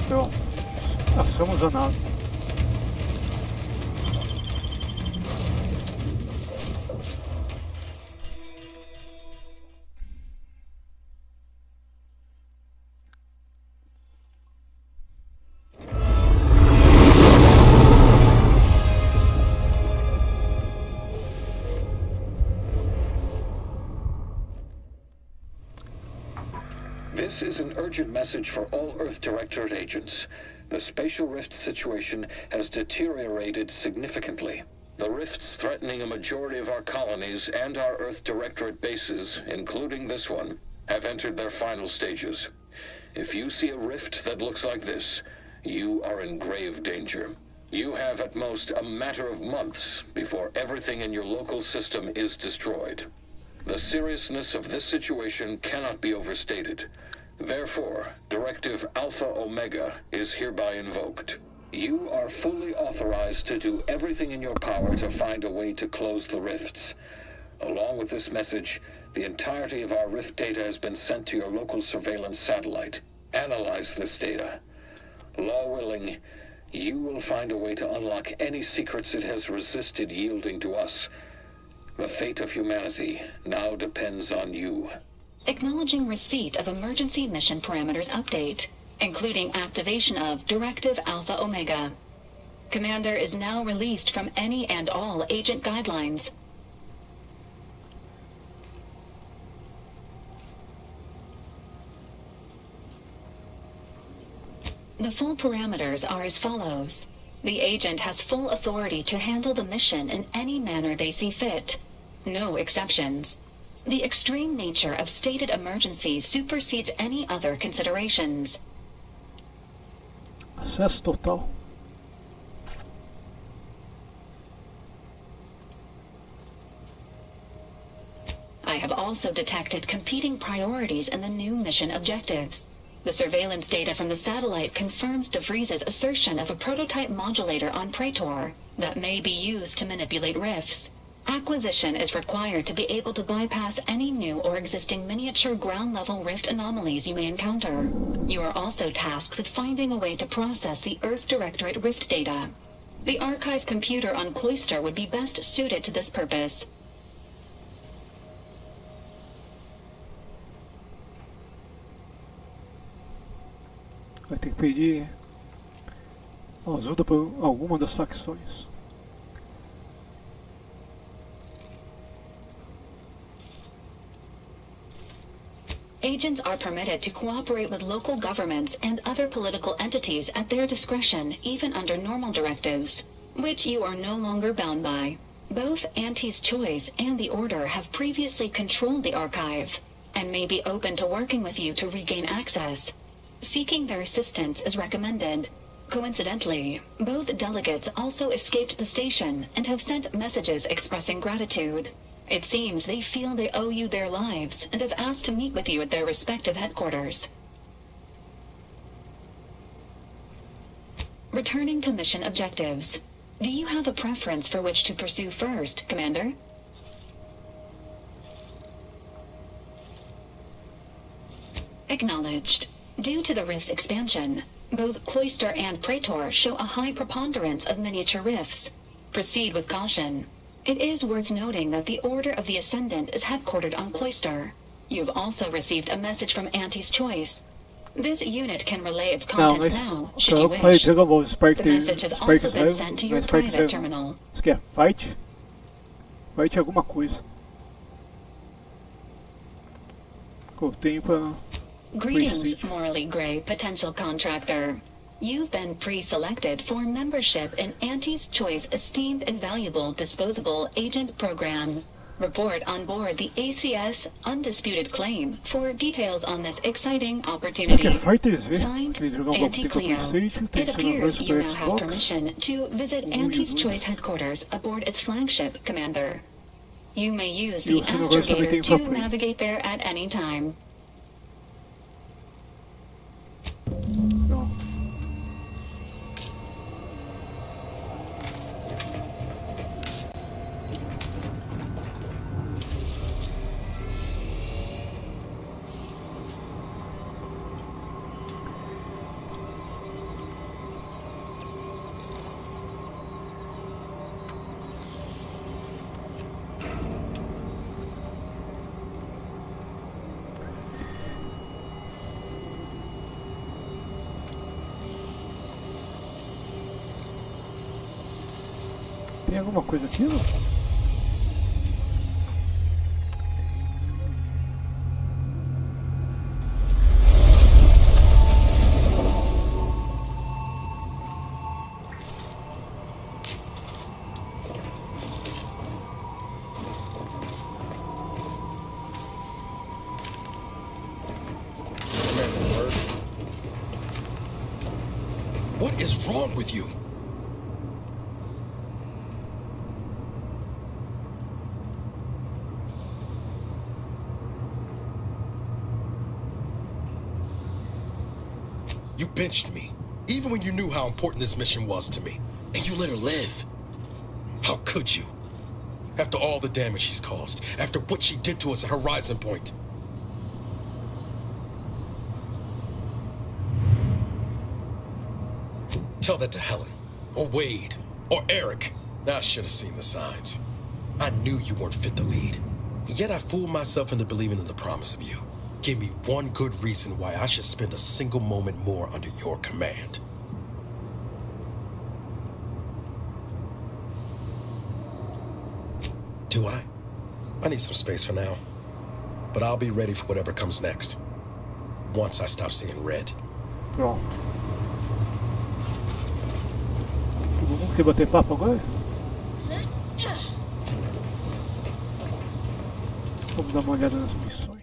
Pronto. Passamos a nave. This is an urgent message for all Earth Directorate agents. The spatial rift situation has deteriorated significantly. The rifts threatening a majority of our colonies and our Earth Directorate bases, including this one, have entered their final stages. If you see a rift that looks like this, you are in grave danger. You have at most a matter of months before everything in your local system is destroyed. The seriousness of this situation cannot be overstated. Therefore, Directive Alpha Omega is hereby invoked. You are fully authorized to do everything in your power to find a way to close the rifts. Along with this message, the entirety of our rift data has been sent to your local surveillance satellite. Analyze this data. Law willing, you will find a way to unlock any secrets it has resisted yielding to us. The fate of humanity now depends on you. Acknowledging receipt of emergency mission parameters update, including activation of Directive Alpha Omega. Commander is now released from any and all agent guidelines. The full parameters are as follows. The agent has full authority to handle the mission in any manner they see fit. No exceptions. The extreme nature of stated emergencies supersedes any other considerations. Acesso total. I have also detected competing priorities in the new mission objectives. The surveillance data from the satellite confirms DeVries's assertion of a prototype modulator on Praetor that may be used to manipulate rifts. Acquisition is required to be able to bypass any new or existing miniature ground-level rift anomalies you may encounter. You are also tasked with finding a way to process the Earth Directorate rift data. The archive computer on Cloister would be best suited to this purpose. Vai ter que pedir ajuda para alguma das facções. Agents are permitted to cooperate with local governments and other political entities at their discretion, even under normal directives, which you are no longer bound by. Both Auntie's Choice and the Order have previously controlled the archive, and may be open to working with you to regain access. Seeking their assistance is recommended. Coincidentally, both delegates also escaped the station and have sent messages expressing gratitude. It seems they feel they owe you their lives and have asked to meet with you at their respective headquarters. Returning to mission objectives. Do you have a preference for which to pursue first, Commander? Acknowledged. Due to the rift's expansion, both Cloister and Praetor show a high preponderance of miniature rifts. Proceed with caution. It is worth noting that the Order of the Ascendant is headquartered on Cloister. You've also received a message from Auntie's Choice. This unit can relay its contents now, should you wish. The message has also been sent to your private terminal. Isso aqui é fight? Fight alguma coisa. Que eu tenho pra... Greetings, morally gray potential contractor. You've been pre-selected for membership in Auntie's Choice Esteemed and Valuable Disposable Agent Program. Report on board the ACS Undisputed Claim for details on this exciting opportunity. Signed, Auntie Cleo. It appears you now have permission to visit Auntie's Choice headquarters aboard its flagship, Commander. You may use the astrogator to navigate there at any time. Tem alguma coisa aqui, não? What is wrong with you? You benched me, even when you knew how important this mission was to me. And you let her live. How could you? After all the damage she's caused, after what she did to us at Horizon Point. Tell that to Helen, or Wade, or Eric. I should have seen the signs. I knew you weren't fit to lead. And yet I fooled myself into believing in the promise of you. Give me one good reason why I should spend a single moment more under your command. Do I? I need some space for now. But I'll be ready for whatever comes next. Once I stop seeing red. Pronto. Todo mundo quer bater papo agora? Vamos dar uma olhada nas missões.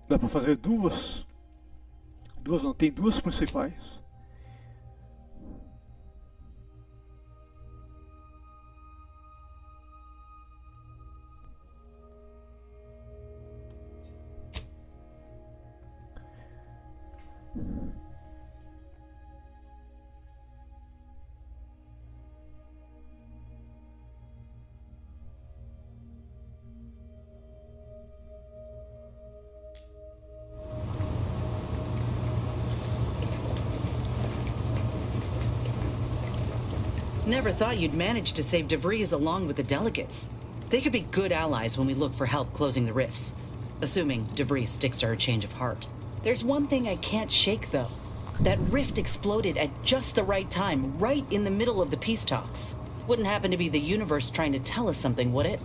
Dá pra fazer duas. Duas não, tem duas principais. Never thought you'd manage to save DeVries along with the delegates. They could be good allies when we look for help closing the rifts. Assuming DeVries sticks to her change of heart. There's one thing I can't shake, though. That rift exploded at just the right time, right in the middle of the peace talks. Wouldn't happen to be the universe trying to tell us something, would it?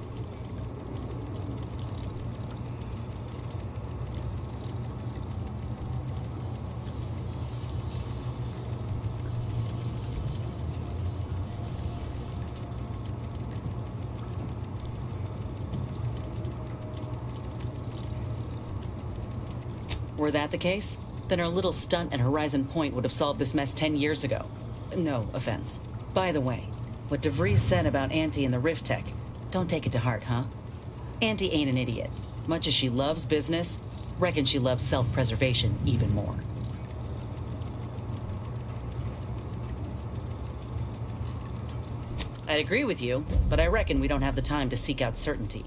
Were that the case, then our little stunt at Horizon Point would have solved this mess 10 years ago. No offense. By the way, what DeVries said about Auntie and the Rift Tech, don't take it to heart, huh? Auntie ain't an idiot. Much as she loves business, reckon she loves self-preservation even more. I'd agree with you, but I reckon we don't have the time to seek out certainty.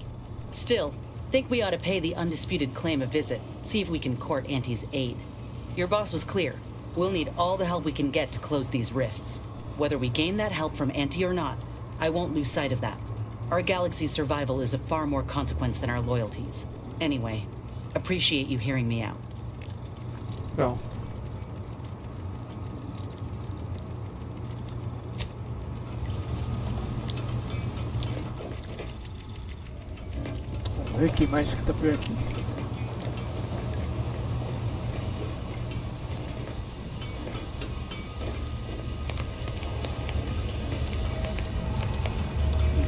Still, think we ought to pay the undisputed claim a visit, see if we can court Auntie's aid. Your boss was clear. We'll need all the help we can get to close these rifts. Whether we gain that help from Auntie or not, I won't lose sight of that. Our galaxy's survival is of far more consequence than our loyalties. Anyway, appreciate you hearing me out. Então. Vamos ver quem mais que tá por aqui.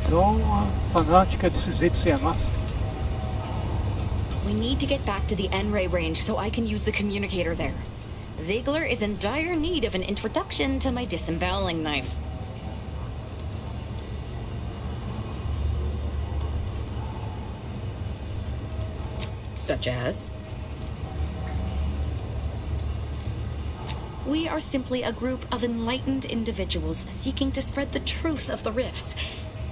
Então, a fanática desse jeito sem a máscara. We need to get back to the N-ray range so I can use the communicator there. Ziegler is in dire need of an introduction to my disemboweling knife. Such as? We are simply a group of enlightened individuals seeking to spread the truth of the rifts,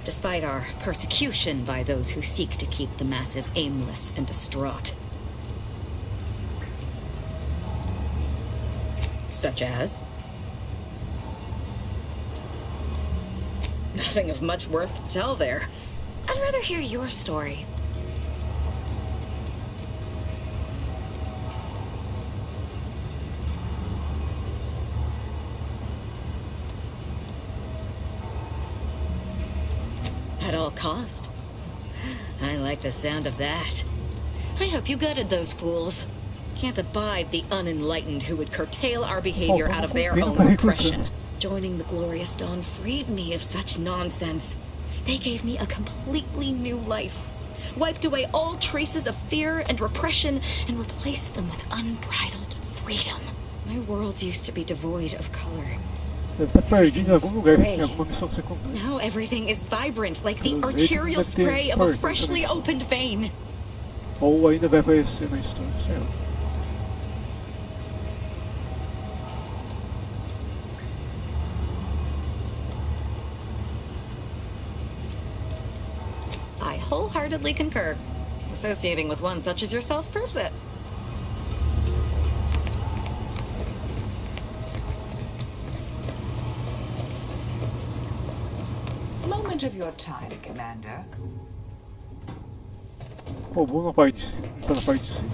despite our persecution by those who seek to keep the masses aimless and distraught. Such as? Nothing of much worth to tell there. I'd rather hear your story. At all cost. I like the sound of that. I hope you gutted those fools. Can't abide the unenlightened who would curtail our behavior out of their own oppression. Joining the Glorious Dawn freed me of such nonsense. They gave me a completely new life. Wiped away all traces of fear and repression and replaced them with unbridled freedom. My world used to be devoid of color. Deve estar perdido em algum lugar, em alguma missão secundária. Now everything is vibrant like the arterial spray of a freshly opened vein. Ou ainda vai aparecer na história, sei lá. I wholeheartedly concur. Associating with one such as yourself proves it. Moment of your time, Commander. Pô, vou na parte de cima. Tá na parte de cima.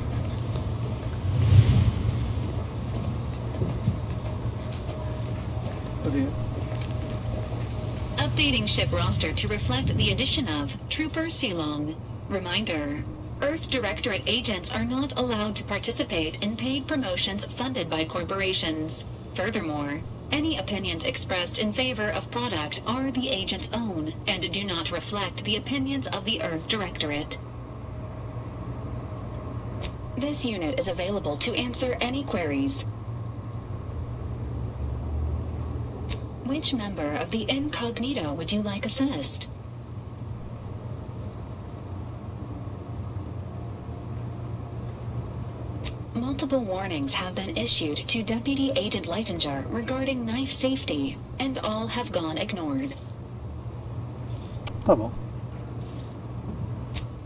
Cadê? Updating ship roster to reflect the addition of Trooper Silong. Reminder: Earth Directorate agents are not allowed to participate in paid promotions funded by corporations. Furthermore, any opinions expressed in favor of product are the agent's own and do not reflect the opinions of the Earth Directorate. This unit is available to answer any queries. Which member of the incognito would you like assessed? Multiple warnings have been issued to Deputy Agent Leitinger regarding knife safety, and all have gone ignored. Tá bom.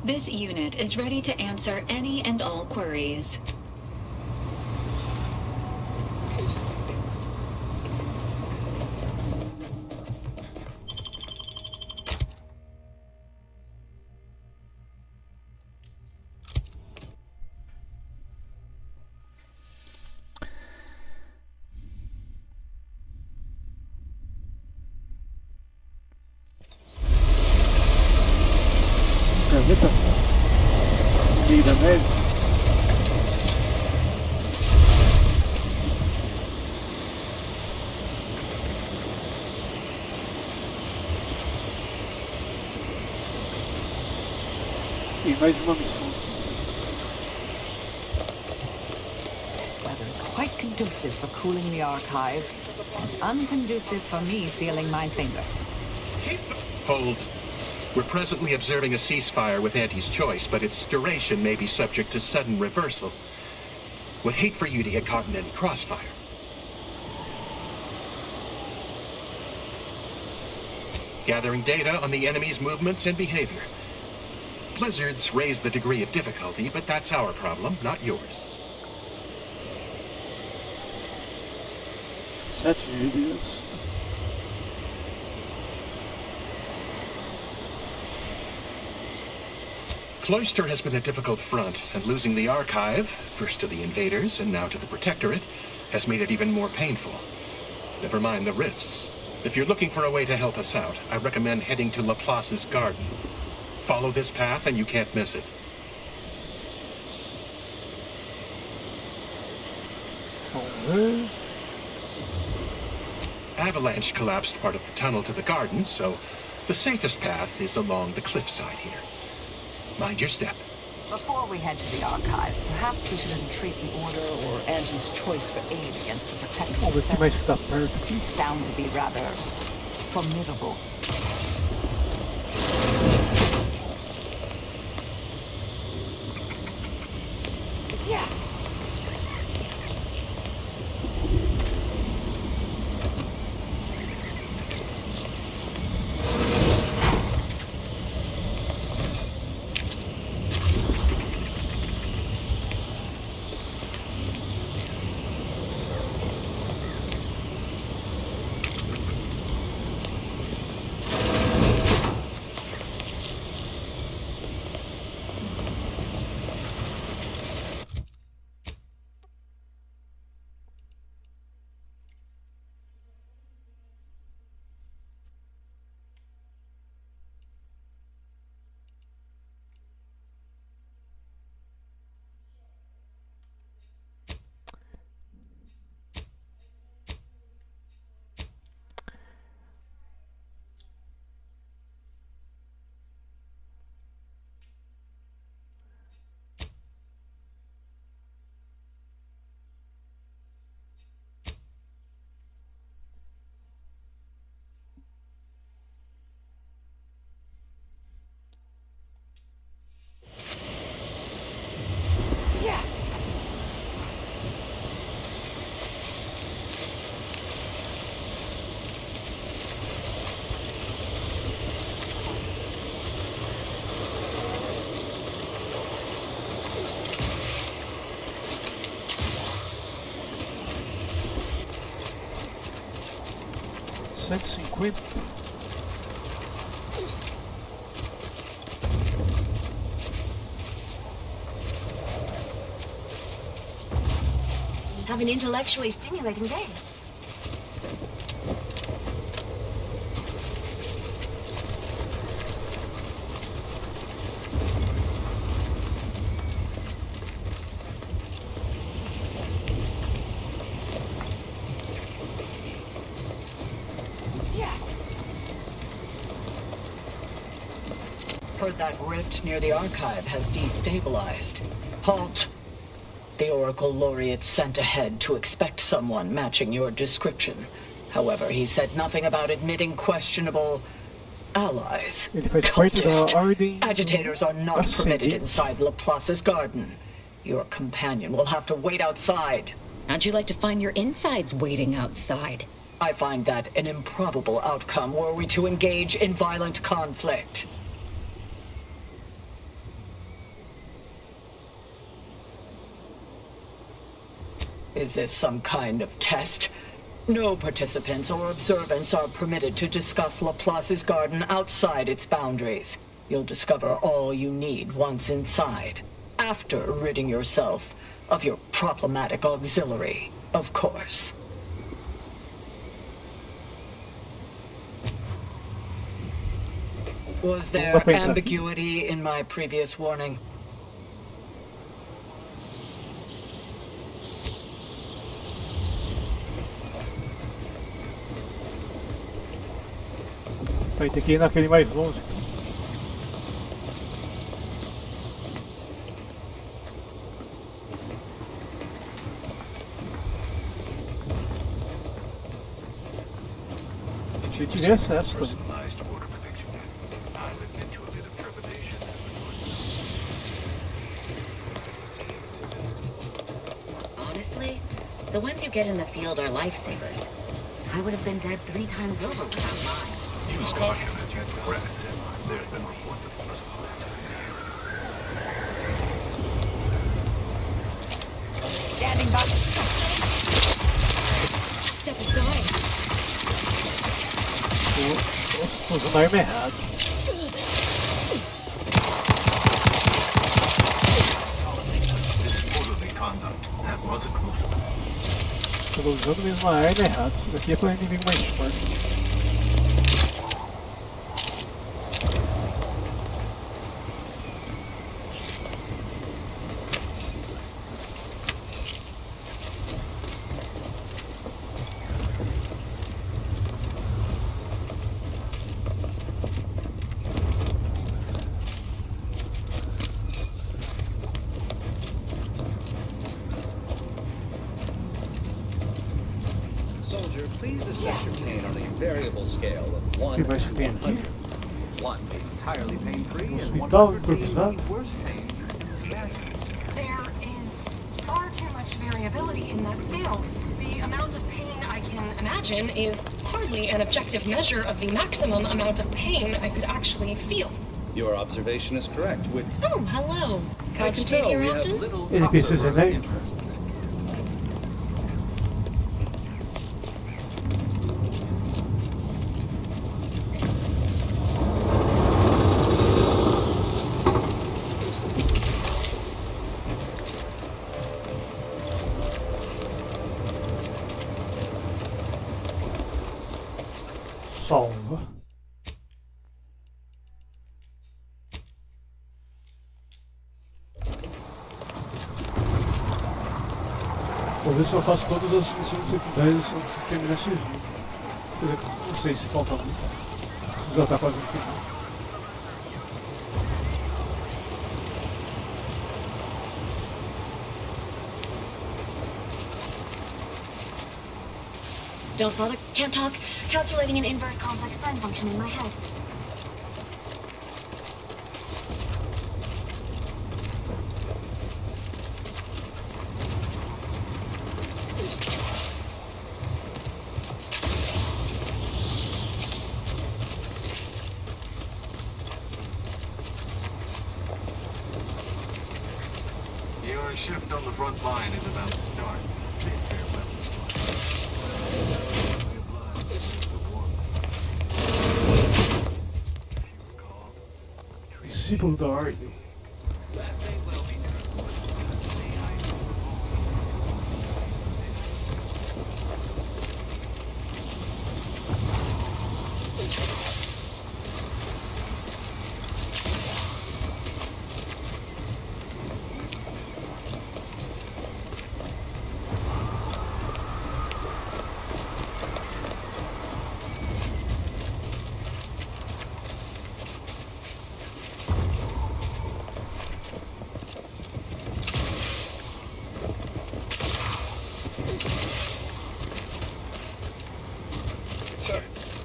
This unit is ready to answer any and all queries. Gaveta. Meio da neve. E mais uma missão. This weather is quite conducive for cooling the archive, and unconducive for me feeling my fingers. Hold. We're presently observing a ceasefire with Auntie's choice, but its duration may be subject to sudden reversal. Would hate for you to get caught in any crossfire. Gathering data on the enemy's movements and behavior. Blizzards raise the degree of difficulty, but that's our problem, not yours. 7 vídeos. Cloister has been a difficult front, and losing the archive, first to the invaders and now to the Protectorate, has made it even more painful. Never mind the rifts. If you're looking for a way to help us out, I recommend heading to Laplace's garden. Follow this path and you can't miss it. Avalanche collapsed part of the tunnel to the garden, so the safest path is along the cliffside here. Mind your step. Before we head to the archive, perhaps we should entreat the Order or Auntie's choice for aid against the Protectorate defenses. Sound to be rather formidable. Yeah. Have an intellectually stimulating day. Heard that rift near the archive has destabilized. Halt! The Oracle Laureate sent ahead to expect someone matching your description. However, he said nothing about admitting questionable allies. Cultist. Agitators are not permitted inside Laplace's garden. Your companion will have to wait outside. How'd you like to find your insides waiting outside? I find that an improbable outcome were we to engage in violent conflict. Is this some kind of test? No participants or observants are permitted to discuss Laplace's garden outside its boundaries. You'll discover all you need once inside, after ridding yourself of your problematic auxiliary, of course. Was there ambiguity in my previous warning? Vai ter que ir naquele mais longe. Se ele tiver acesso também. Honestly, the ones you get in the field are lifesavers. I would have been dead 3 times over without mine. Use caution as you progress. There's been reports of possible. Standing by. Step aside. Tô usando a arma errada. Disorderly conduct. That was a close one. Tô usando mesmo a arma errada. Isso daqui é para inimigo mais forte. Soldier, please assess your pain on a variable scale of 1 to 100. 1 being entirely pain-free and 100 being the worst pain you can imagine. There is far too much variability in that scale. The amount of pain I can imagine is hardly an objective measure of the maximum amount of pain I could actually feel. Your observation is correct. With Oh, hello. I can tell we have little crossover interests. Salva. Vou ver se eu faço todas as missões secundárias antes de terminar esse jogo. Apesar que não sei se falta muito. Já tá quase no final. Don't bother. Can't talk. Calculating an inverse complex sine function in my head. Your shift on the front line is about to start. Bid farewell this one. Discípulo da Ordem.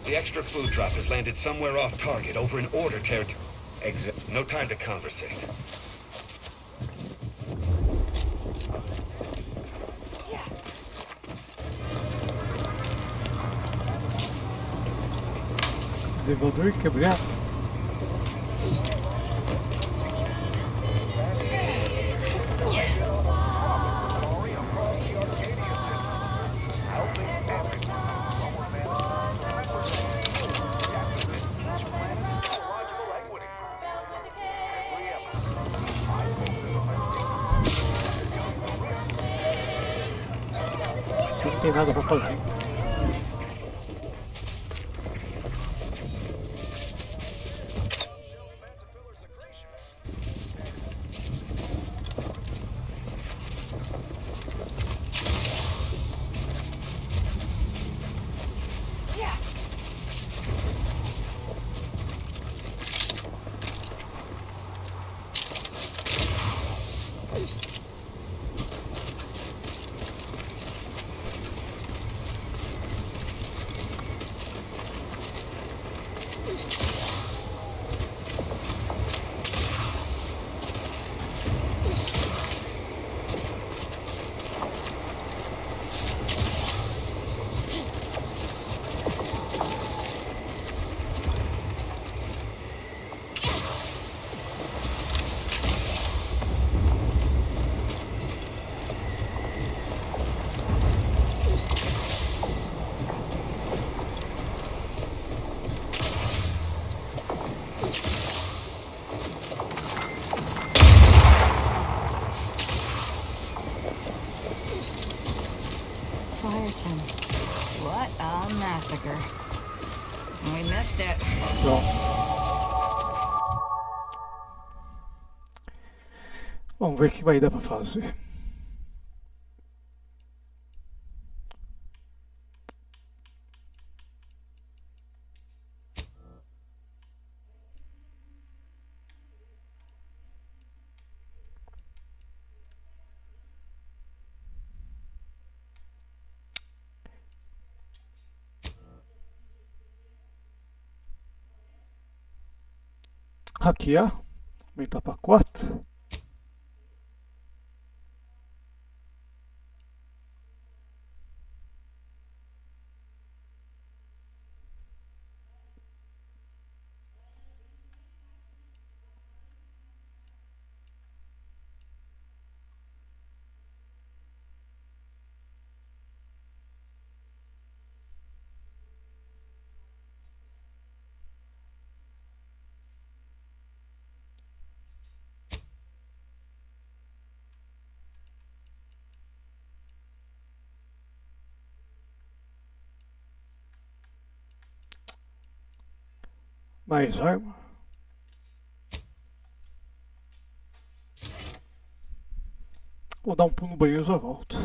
The extra food drop has landed somewhere off target over in order territory. No time to conversate. Elevador quebrado. Não tem nada pra fazer. What a massacre. We missed it. Pronto. Vamos ver o que vai dar pra fazer. Hackear. Aumentar para 4. Mais arma. Vou dar um pulo no banheiro e já volto.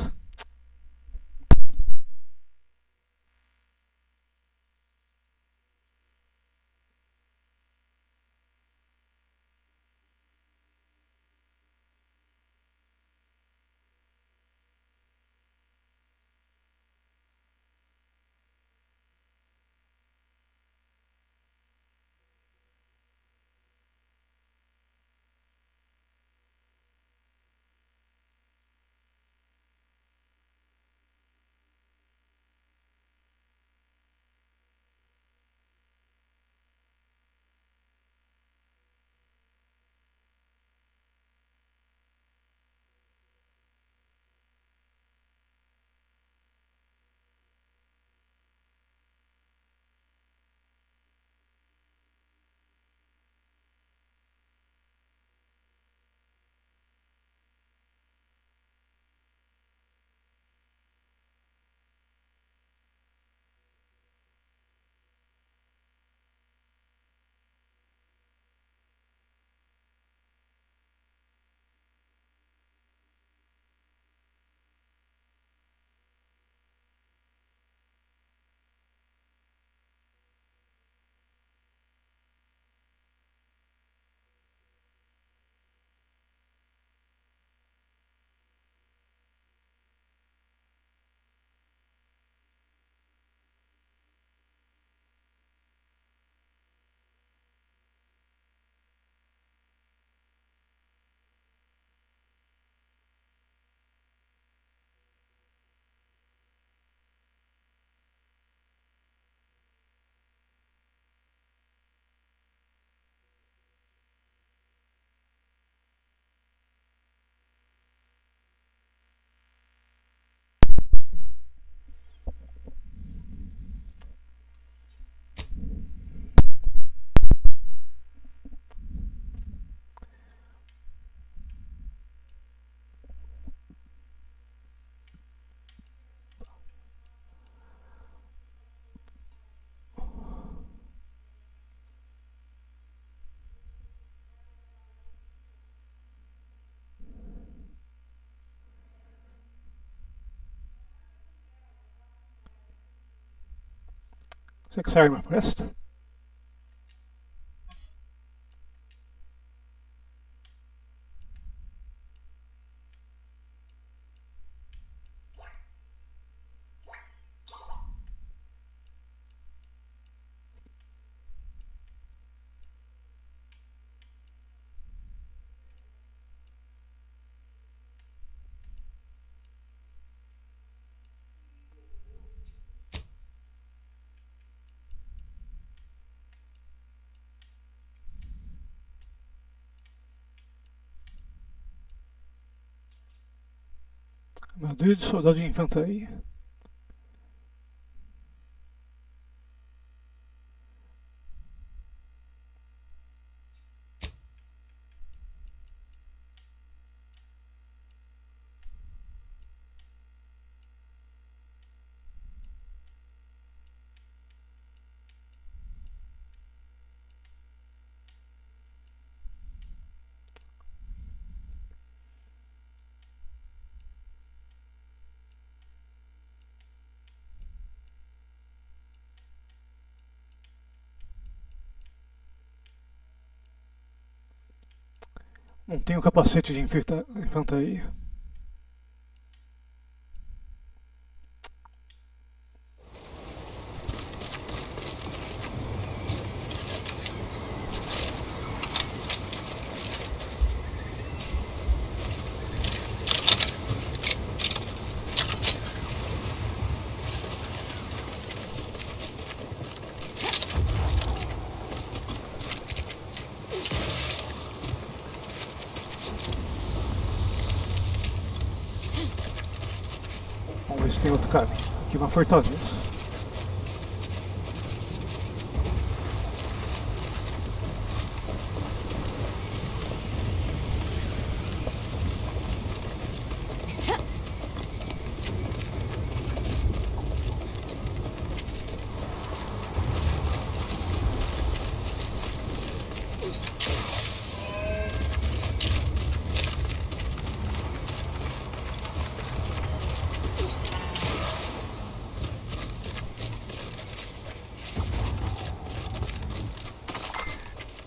Será que essa arma presta? Armadilha de soldado de infantaria. Não tenho capacete de infantaria. Vamos ver se tem outro caminho. Aqui uma fortaleza.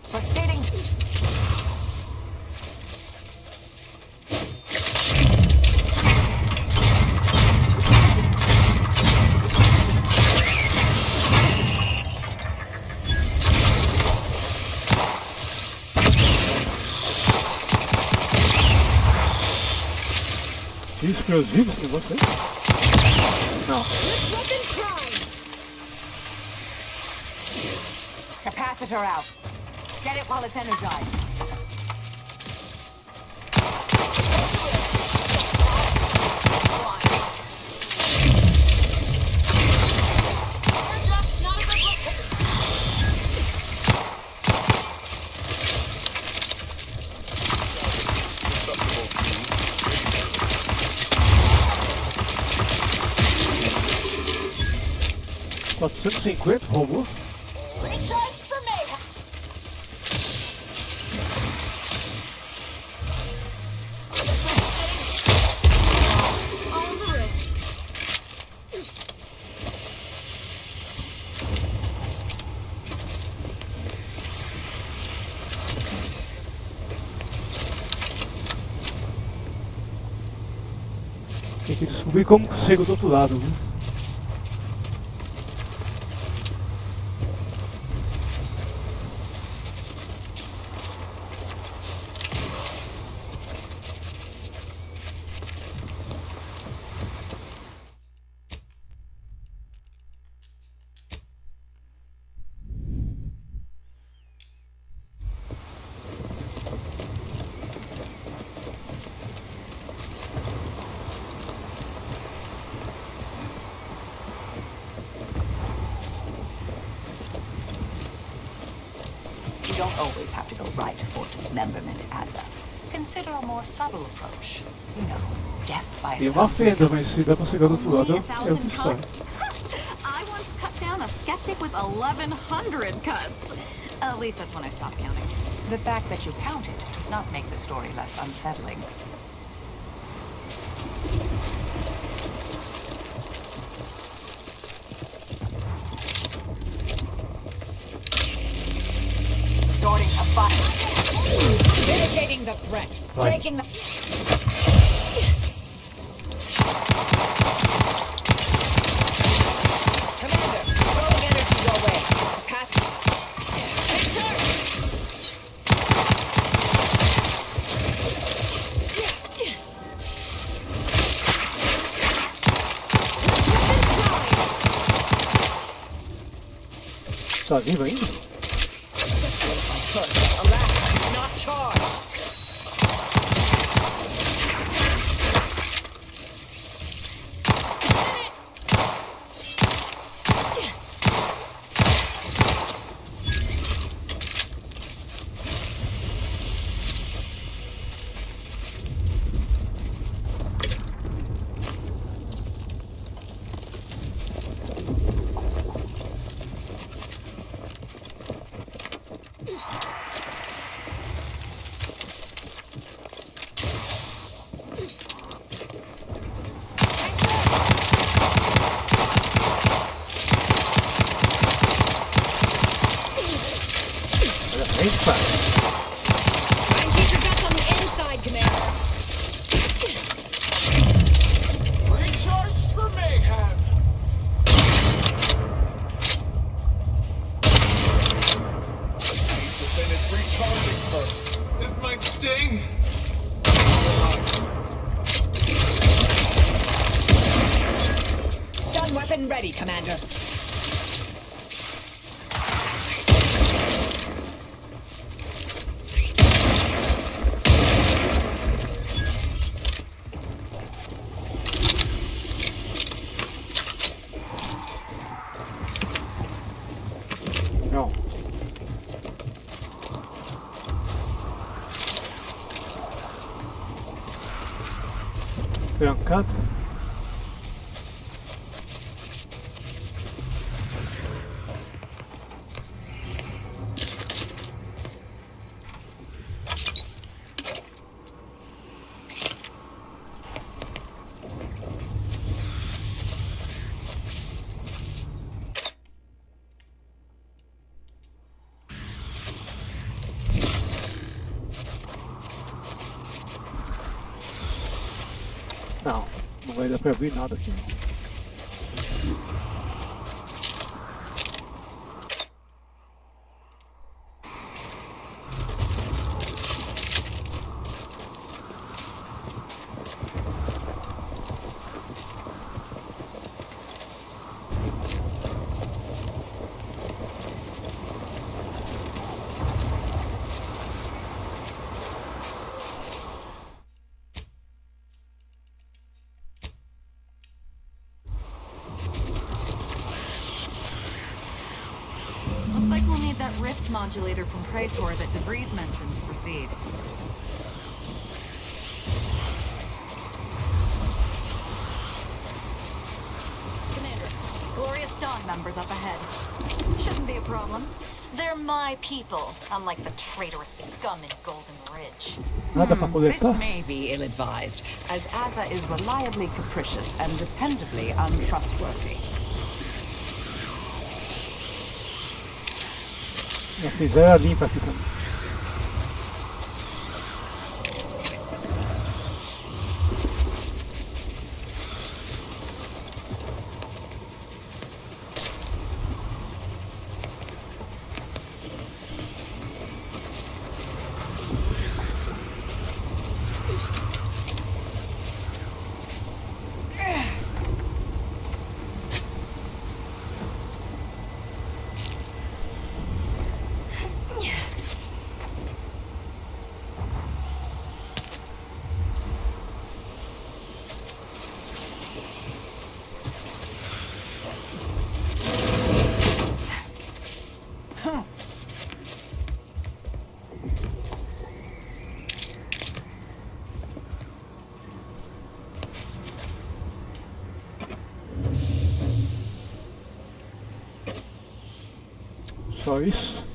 Proceeding to... Explosivos com você? Não. Capacitor out. Get it while it's energized. $450 robô? Tem que descobrir como chega do outro lado, viu? You don't always have to go right for dismemberment, Asa. Consider a more subtle approach. You know, death by Tem uma fenda, mas se dá pra chegar do outro lado, é outra história. I once cut down a skeptic with 1,100 cuts. At least that's when I stopped counting. The fact that you counted does not make the story less unsettling. fire. Mitigating the threat. Vai. Taking the... Commander, throwing energy your way. Pass. Take turn. Tá vivo ainda? Alas, not charged. Eita! Try and keep your guts on the inside, Commander. Recharged for mayhem. Need to finish recharging first. This might sting. Stun weapon ready, Commander. Não. Trancado. Não, não vai dar pra abrir nada aqui. Looks like we'll need that rift modulator from Praetor that Debris mentioned to proceed. Commander, Glorious Dawn members up ahead. Shouldn't be a problem. They're my people, unlike the traitorous scum in Golden Ridge. This may be ill-advised, as Asa is reliably capricious and dependably untrustworthy. Já fizeram a limpa aqui também. Só isso.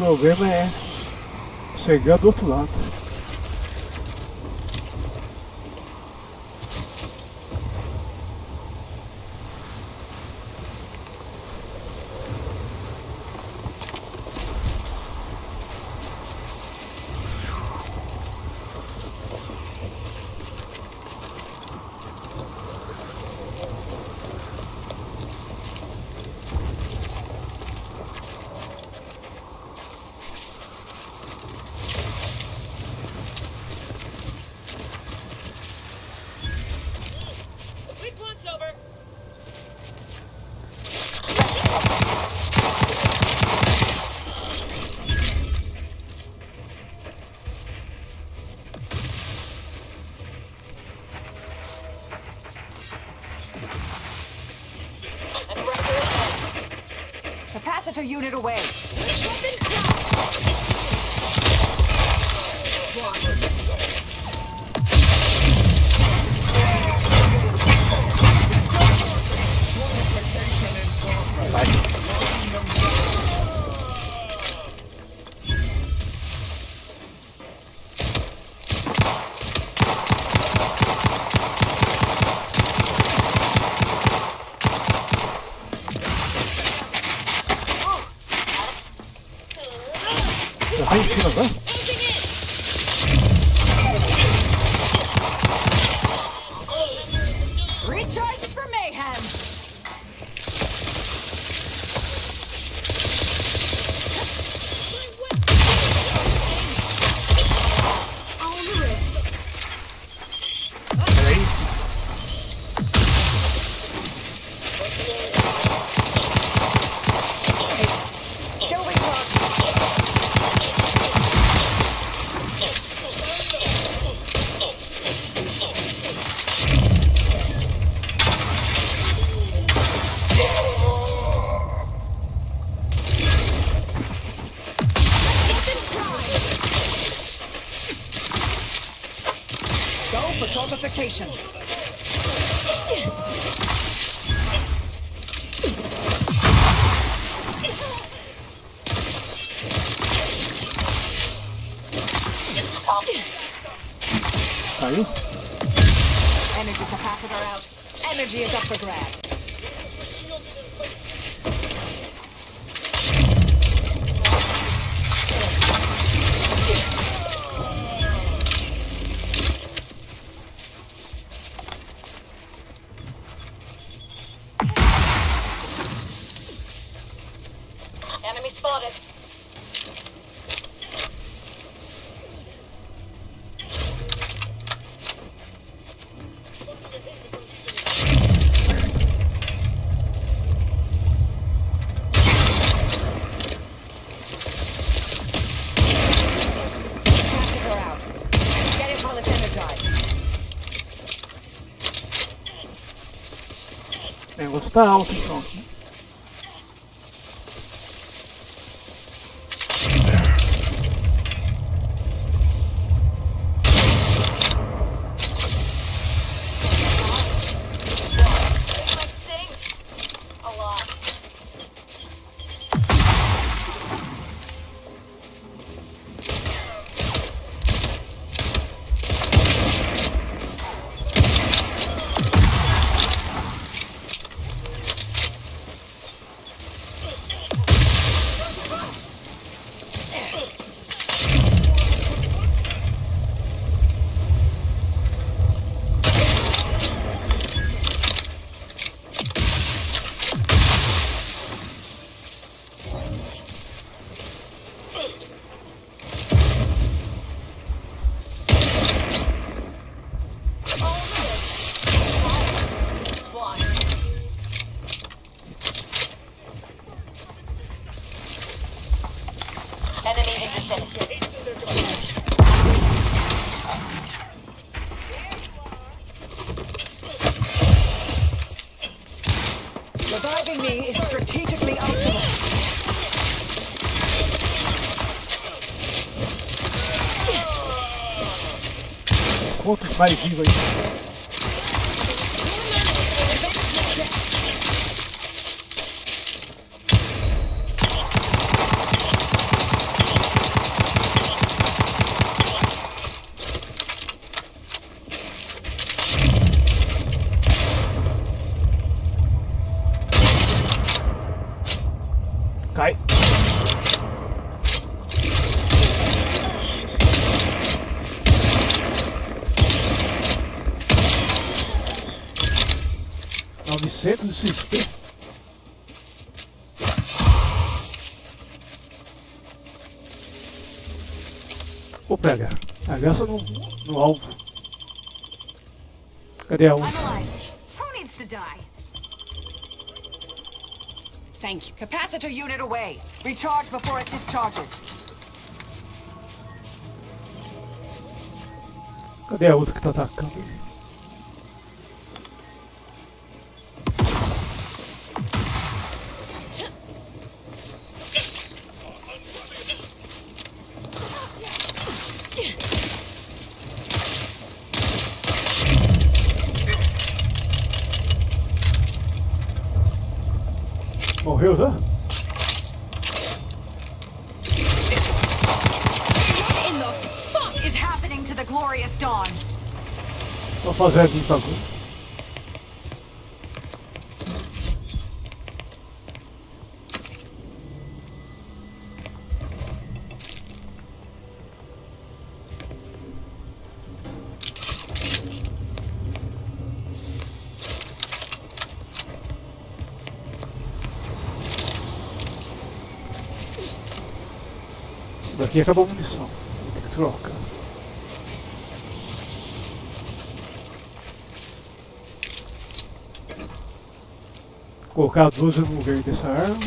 problema é chegar do outro lado. Capacitor unit away. Já tá em cima, vai? Recharge for mayhem. Peraí. Still recharged. Go for torpification. Caiu? Energy capacitor out. Energy is up for grabs. Enemy spotted. Capacitor out. Get it while it's energized. O negócio tá alto então. A lot. Enemy intercepted. Reviving me is strategically optimal. Quantos mais vivos aí? 700 de XP. Vou pegar. Agaça no alvo. Cadê a onça? Who needs to die? Thank you. Capacitor unit away. Recharge before it discharges. Cadê a outra que tá atacando? Morreu já? What in the fuck is happening to the glorious dawn? Vou fazer aqui bagulho. Daqui acabou a munição. Vou ter que trocar. Colocar 12 no lugar dessa arma.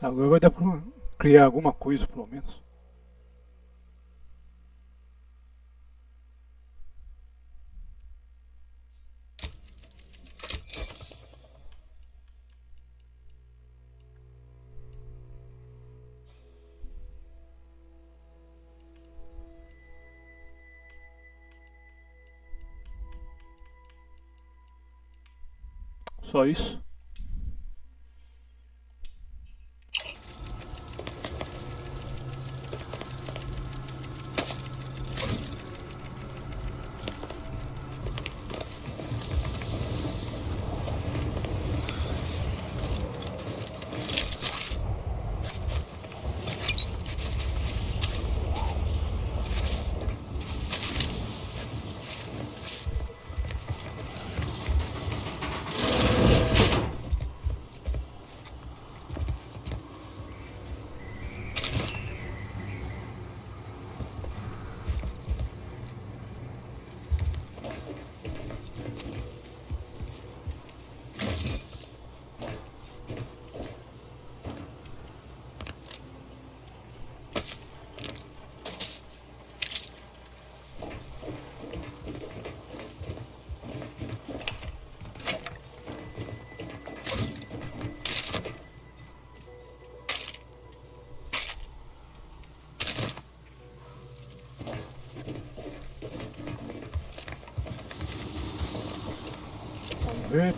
Agora vai dar pra criar alguma coisa, pelo menos. Só isso.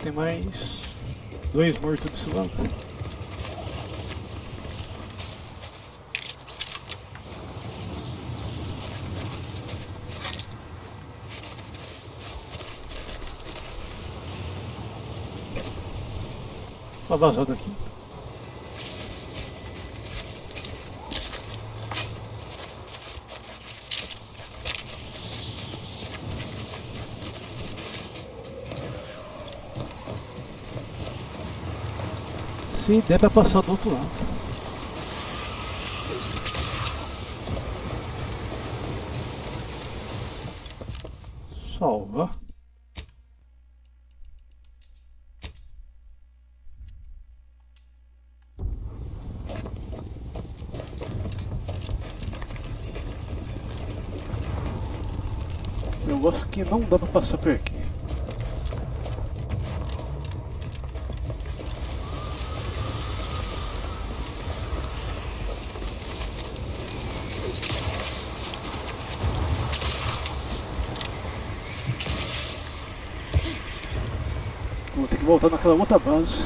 Tem mais 2 mortos desse lado. Só vazado aqui. Se der pra passar do outro lado. Salva. negócio que não dá pra passar por aqui. Vou ter que voltar naquela outra base.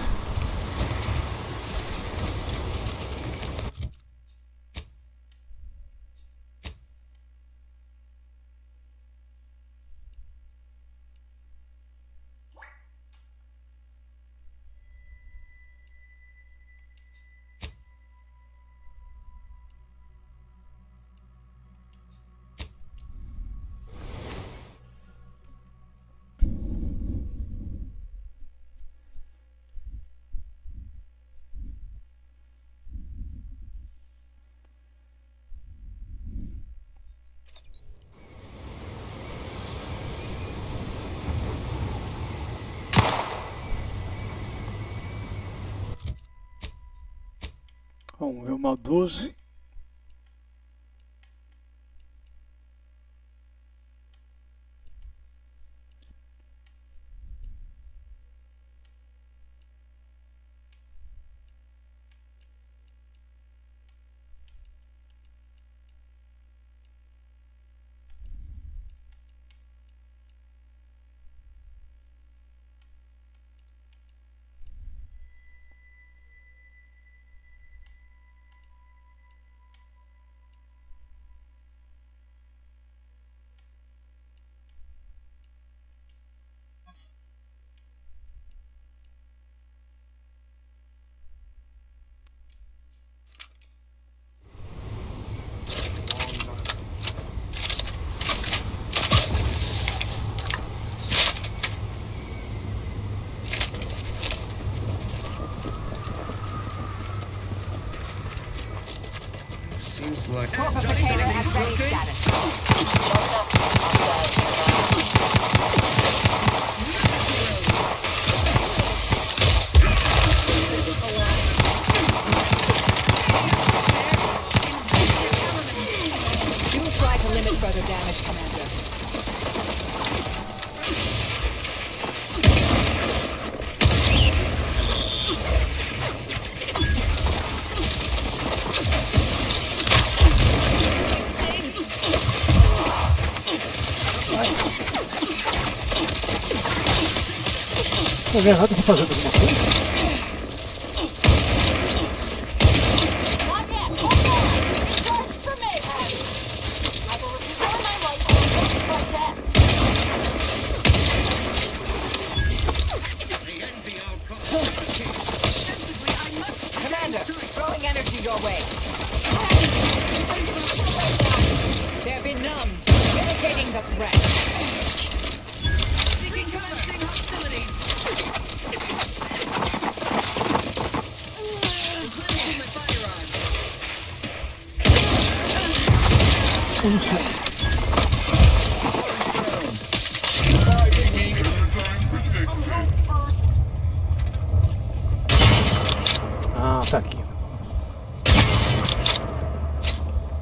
Vamos ver uma 12. Seems like Torpificator at ready status. You will try to limit further damage, Commander. Tô vendo errado, tô fazendo alguma coisa. Commander, throwing energy your way. They're benumbed, indicating the threat. Ah, tá aqui.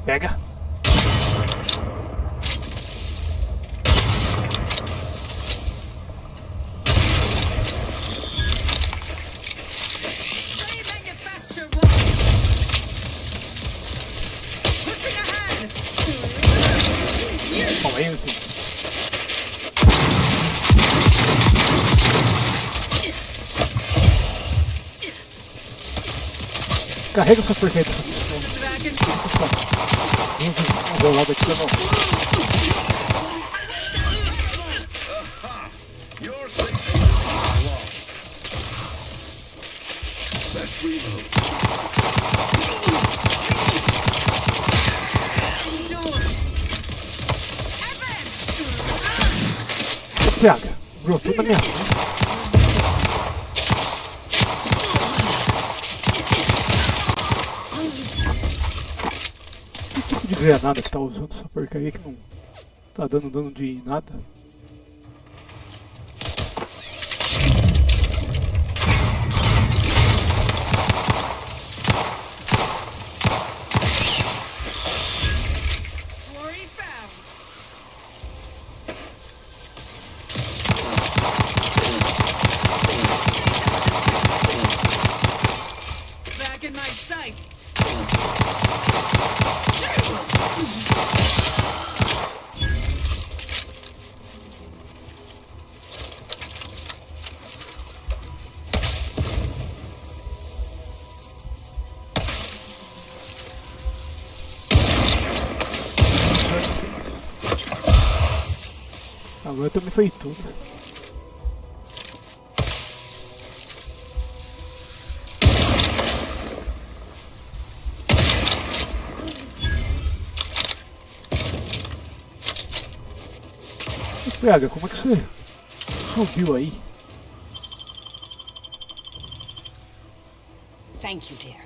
Pega. Calma aí, filho. Carrega essa porcaria dessa pessoa. Vou lá daqui, não. Pega, brotou na minha frente. Que tipo de granada que tá usando essa porcaria que não tá dando dano de nada? agora também fez tudo. Pega, como é que você subiu aí? Thank you, dear.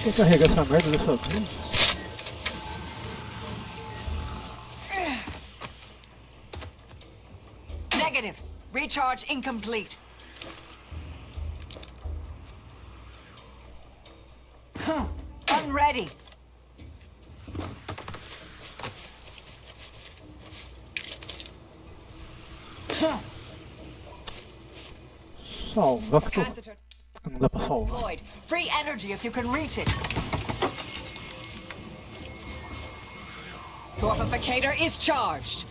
Quer carregar essa merda dessa vez? Negative. Recharge incomplete. Unready. Salva que tô... Não dá pra salvar. Deployed. Free energy if you can reach it. Torpificator is charged.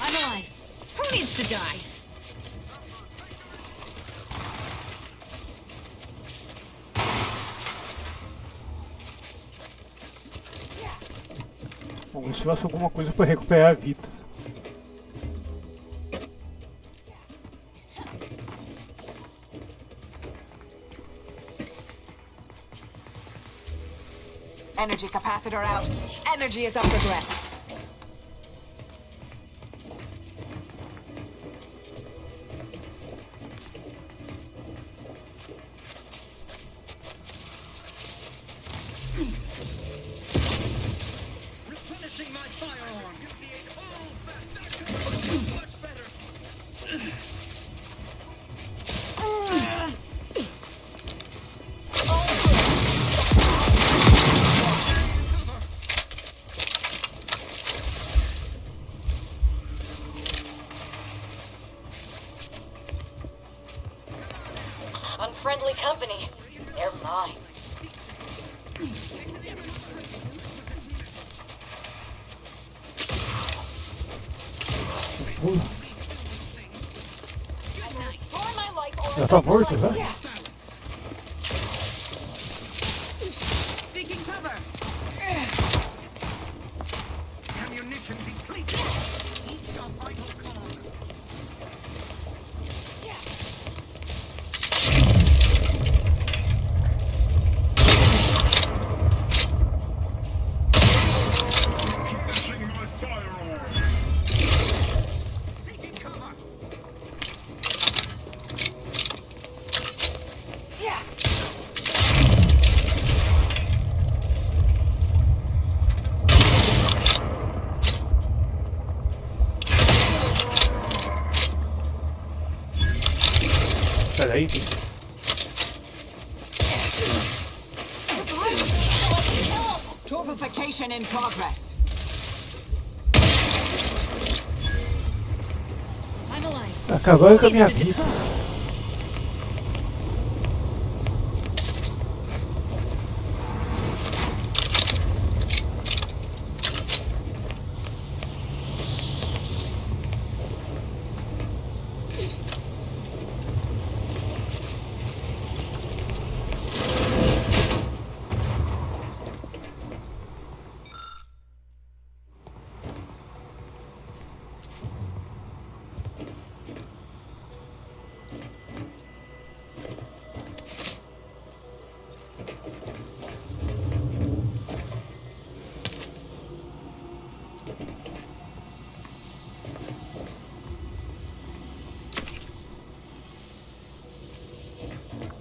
I'm alive. Who needs to die? Bom, se tivesse alguma coisa pra recuperar a vida. Energy capacitor out. Energy is up for grabs. Replenishing my firearm. Much better. Unfriendly company. They're mine. Já tá morto, já? Seeking cover. Ammunition depleted. Each a vital cog. Replenishing my firearm. Seeking cover. Peraí. Torpification in progress. I'm alive. Acabaram com a minha vida.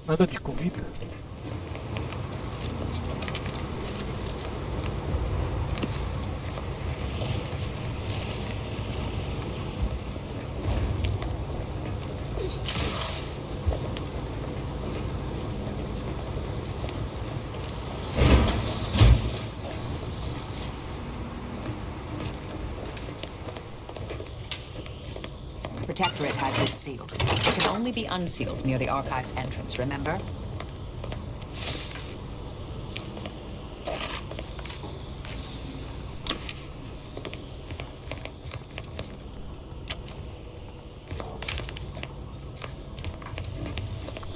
Nada de comida. Protectorate has this sealed. It can only be unsealed near the archive's entrance, remember?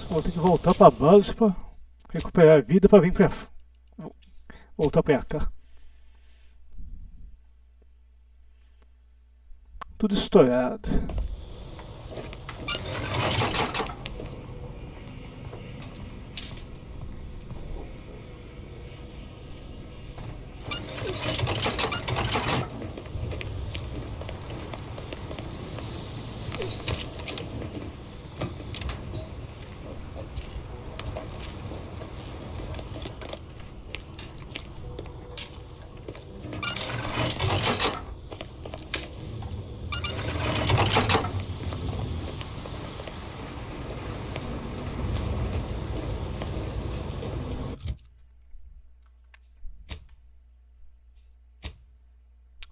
Vou ter que voltar pra base pra recuperar a vida pra vir pra... voltar pra cá. Tudo estourado.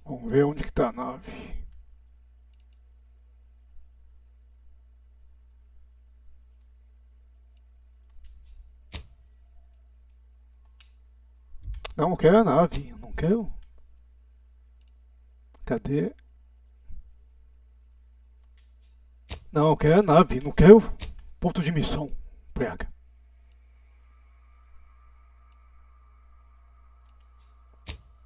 Vamos ver onde que tá a nave. Não, eu quero a nave, eu não quero. Cadê? Não, eu quero a nave, não quero ponto de missão, praga.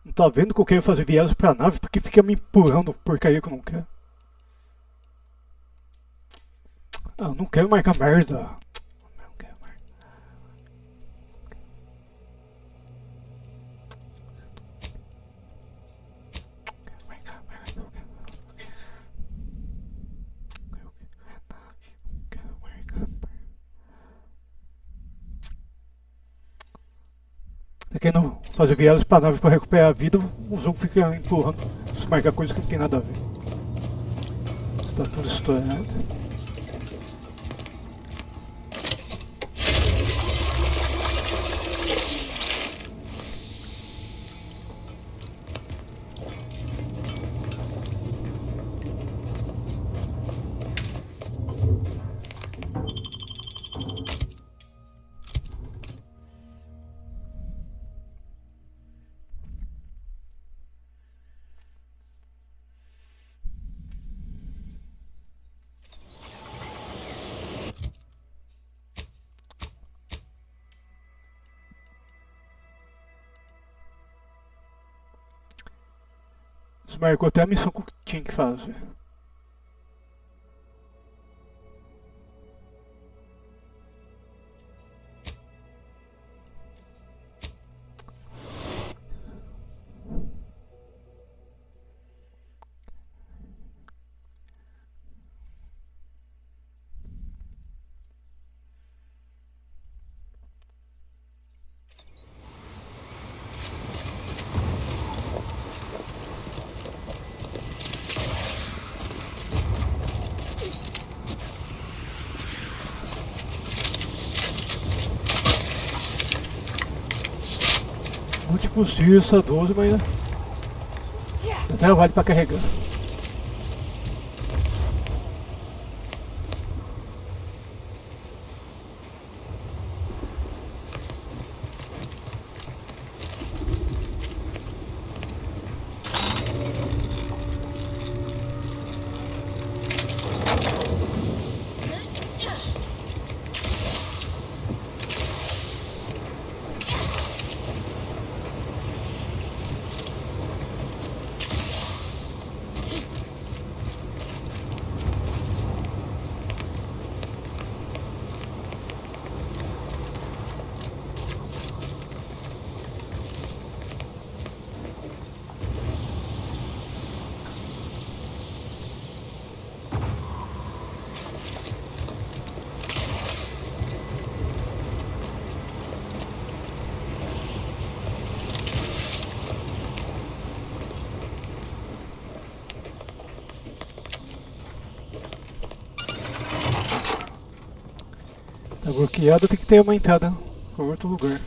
Não tá vendo que eu quero fazer viagem pra nave porque fica me empurrando porcaria que eu não quero? Ah, eu não quero marcar merda. Não quero marcar. Tá querendo fazer viagens pra nave pra recuperar a vida, o jogo fica empurrando, se marcar coisa que não tem nada a ver. Tá tudo estourado. Desmarcou até a missão que eu tinha que fazer. Múltiplos tiros, 12, mas dá trabalho pra carregar. Tá bloqueado, tem que ter uma entrada para outro lugar.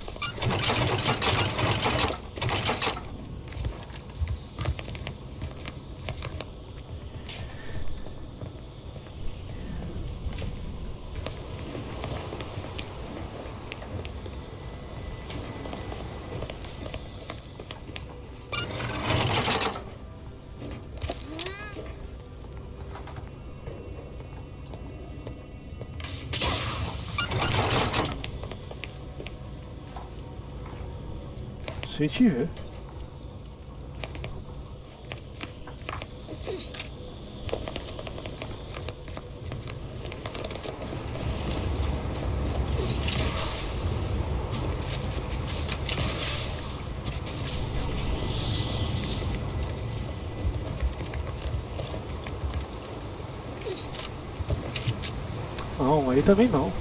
Se tiver. Não, aí também não.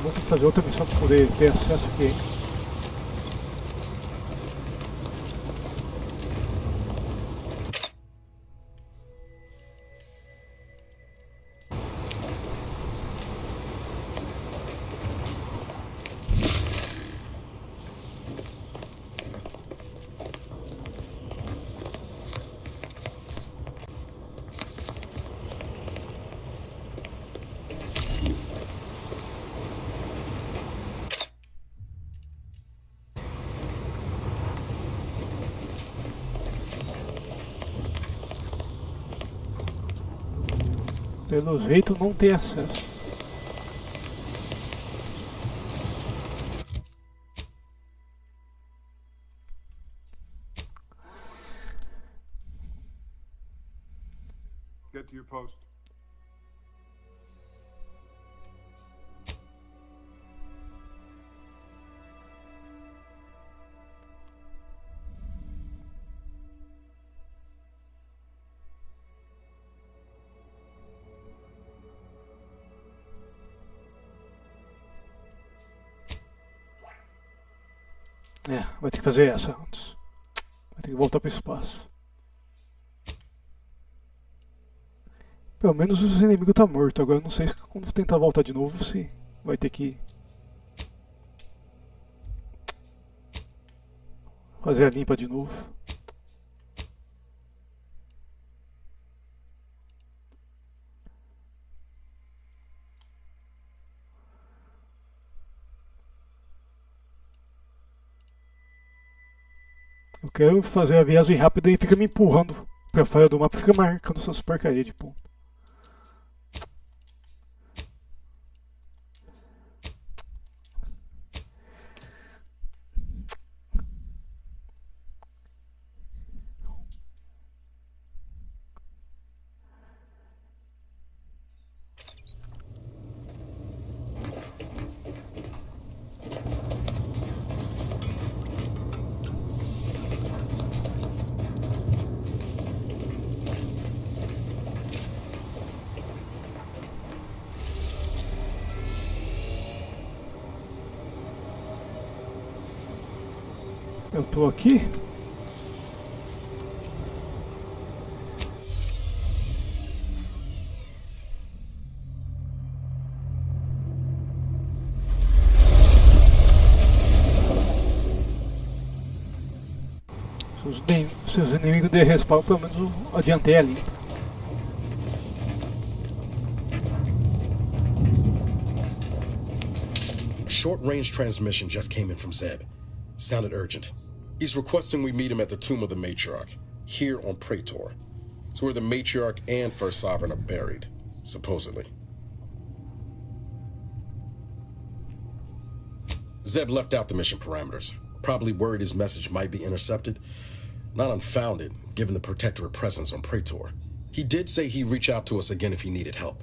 Vou ter que fazer outra missão para poder ter acesso aqui. Pelo jeito não tem acesso. Get to your post. É, vai ter que fazer essa antes. Vai ter que voltar para o espaço. Pelo menos os inimigos tá morto. Agora eu não sei se quando tentar voltar de novo se vai ter que fazer a limpa de novo. Eu quero fazer a viagem rápida e fica me empurrando pra fora do mapa, fica marcando essas porcarias de ponto. Eu tô aqui. Se os inimigos der respawn, pelo menos adiantei ali. A short-range transmission just came in from Zeb. Sounded urgent. He's requesting we meet him at the tomb of the Matriarch, here on Praetor. It's where the Matriarch and First Sovereign are buried, supposedly. Zeb left out the mission parameters. Probably worried his message might be intercepted. Not unfounded, given the Protectorate presence on Praetor. He did say he'd reach out to us again if he needed help.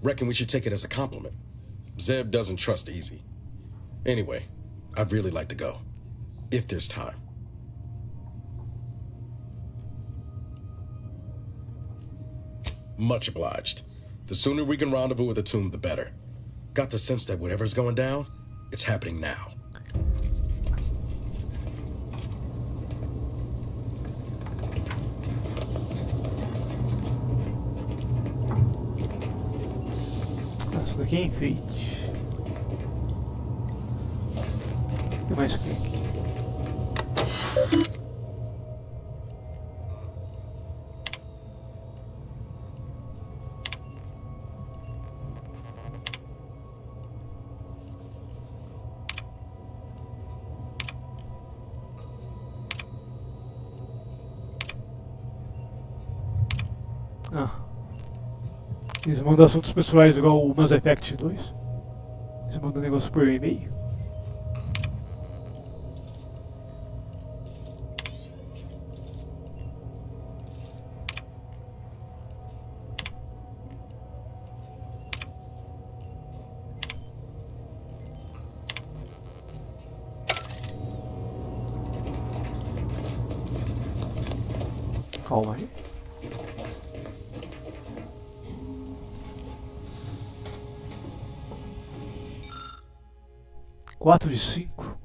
Reckon we should take it as a compliment. Zeb doesn't trust easy. Anyway, I'd really like to go. If there's time. Much obliged. The sooner we can rendezvous with the tomb, the better. Got the sense that whatever's going down, it's happening now. Isso daqui é enfeite. O que mais que tem aqui? Ah. Eles mandam assuntos pessoais igual o Mass Effect 2. Eles mandam negócio por e-mail. Calma aí. Quatro de 5.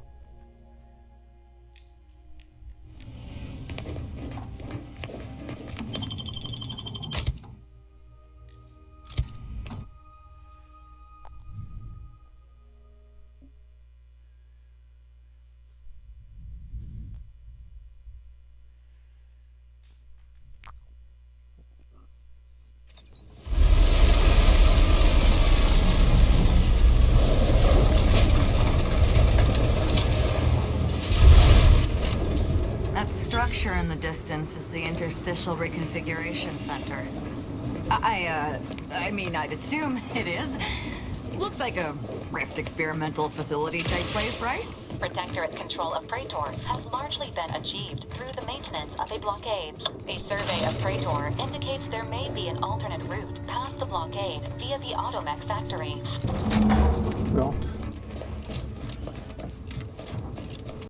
That structure in the distance is the Interstitial Reconfiguration Center. I mean, I'd assume it is. Looks like a Rift experimental facility type place, right? Protectorate control of Praetor has largely been achieved through the maintenance of a blockade. A survey of Praetor indicates there may be an alternate route past the blockade via the Automech factory. Pronto.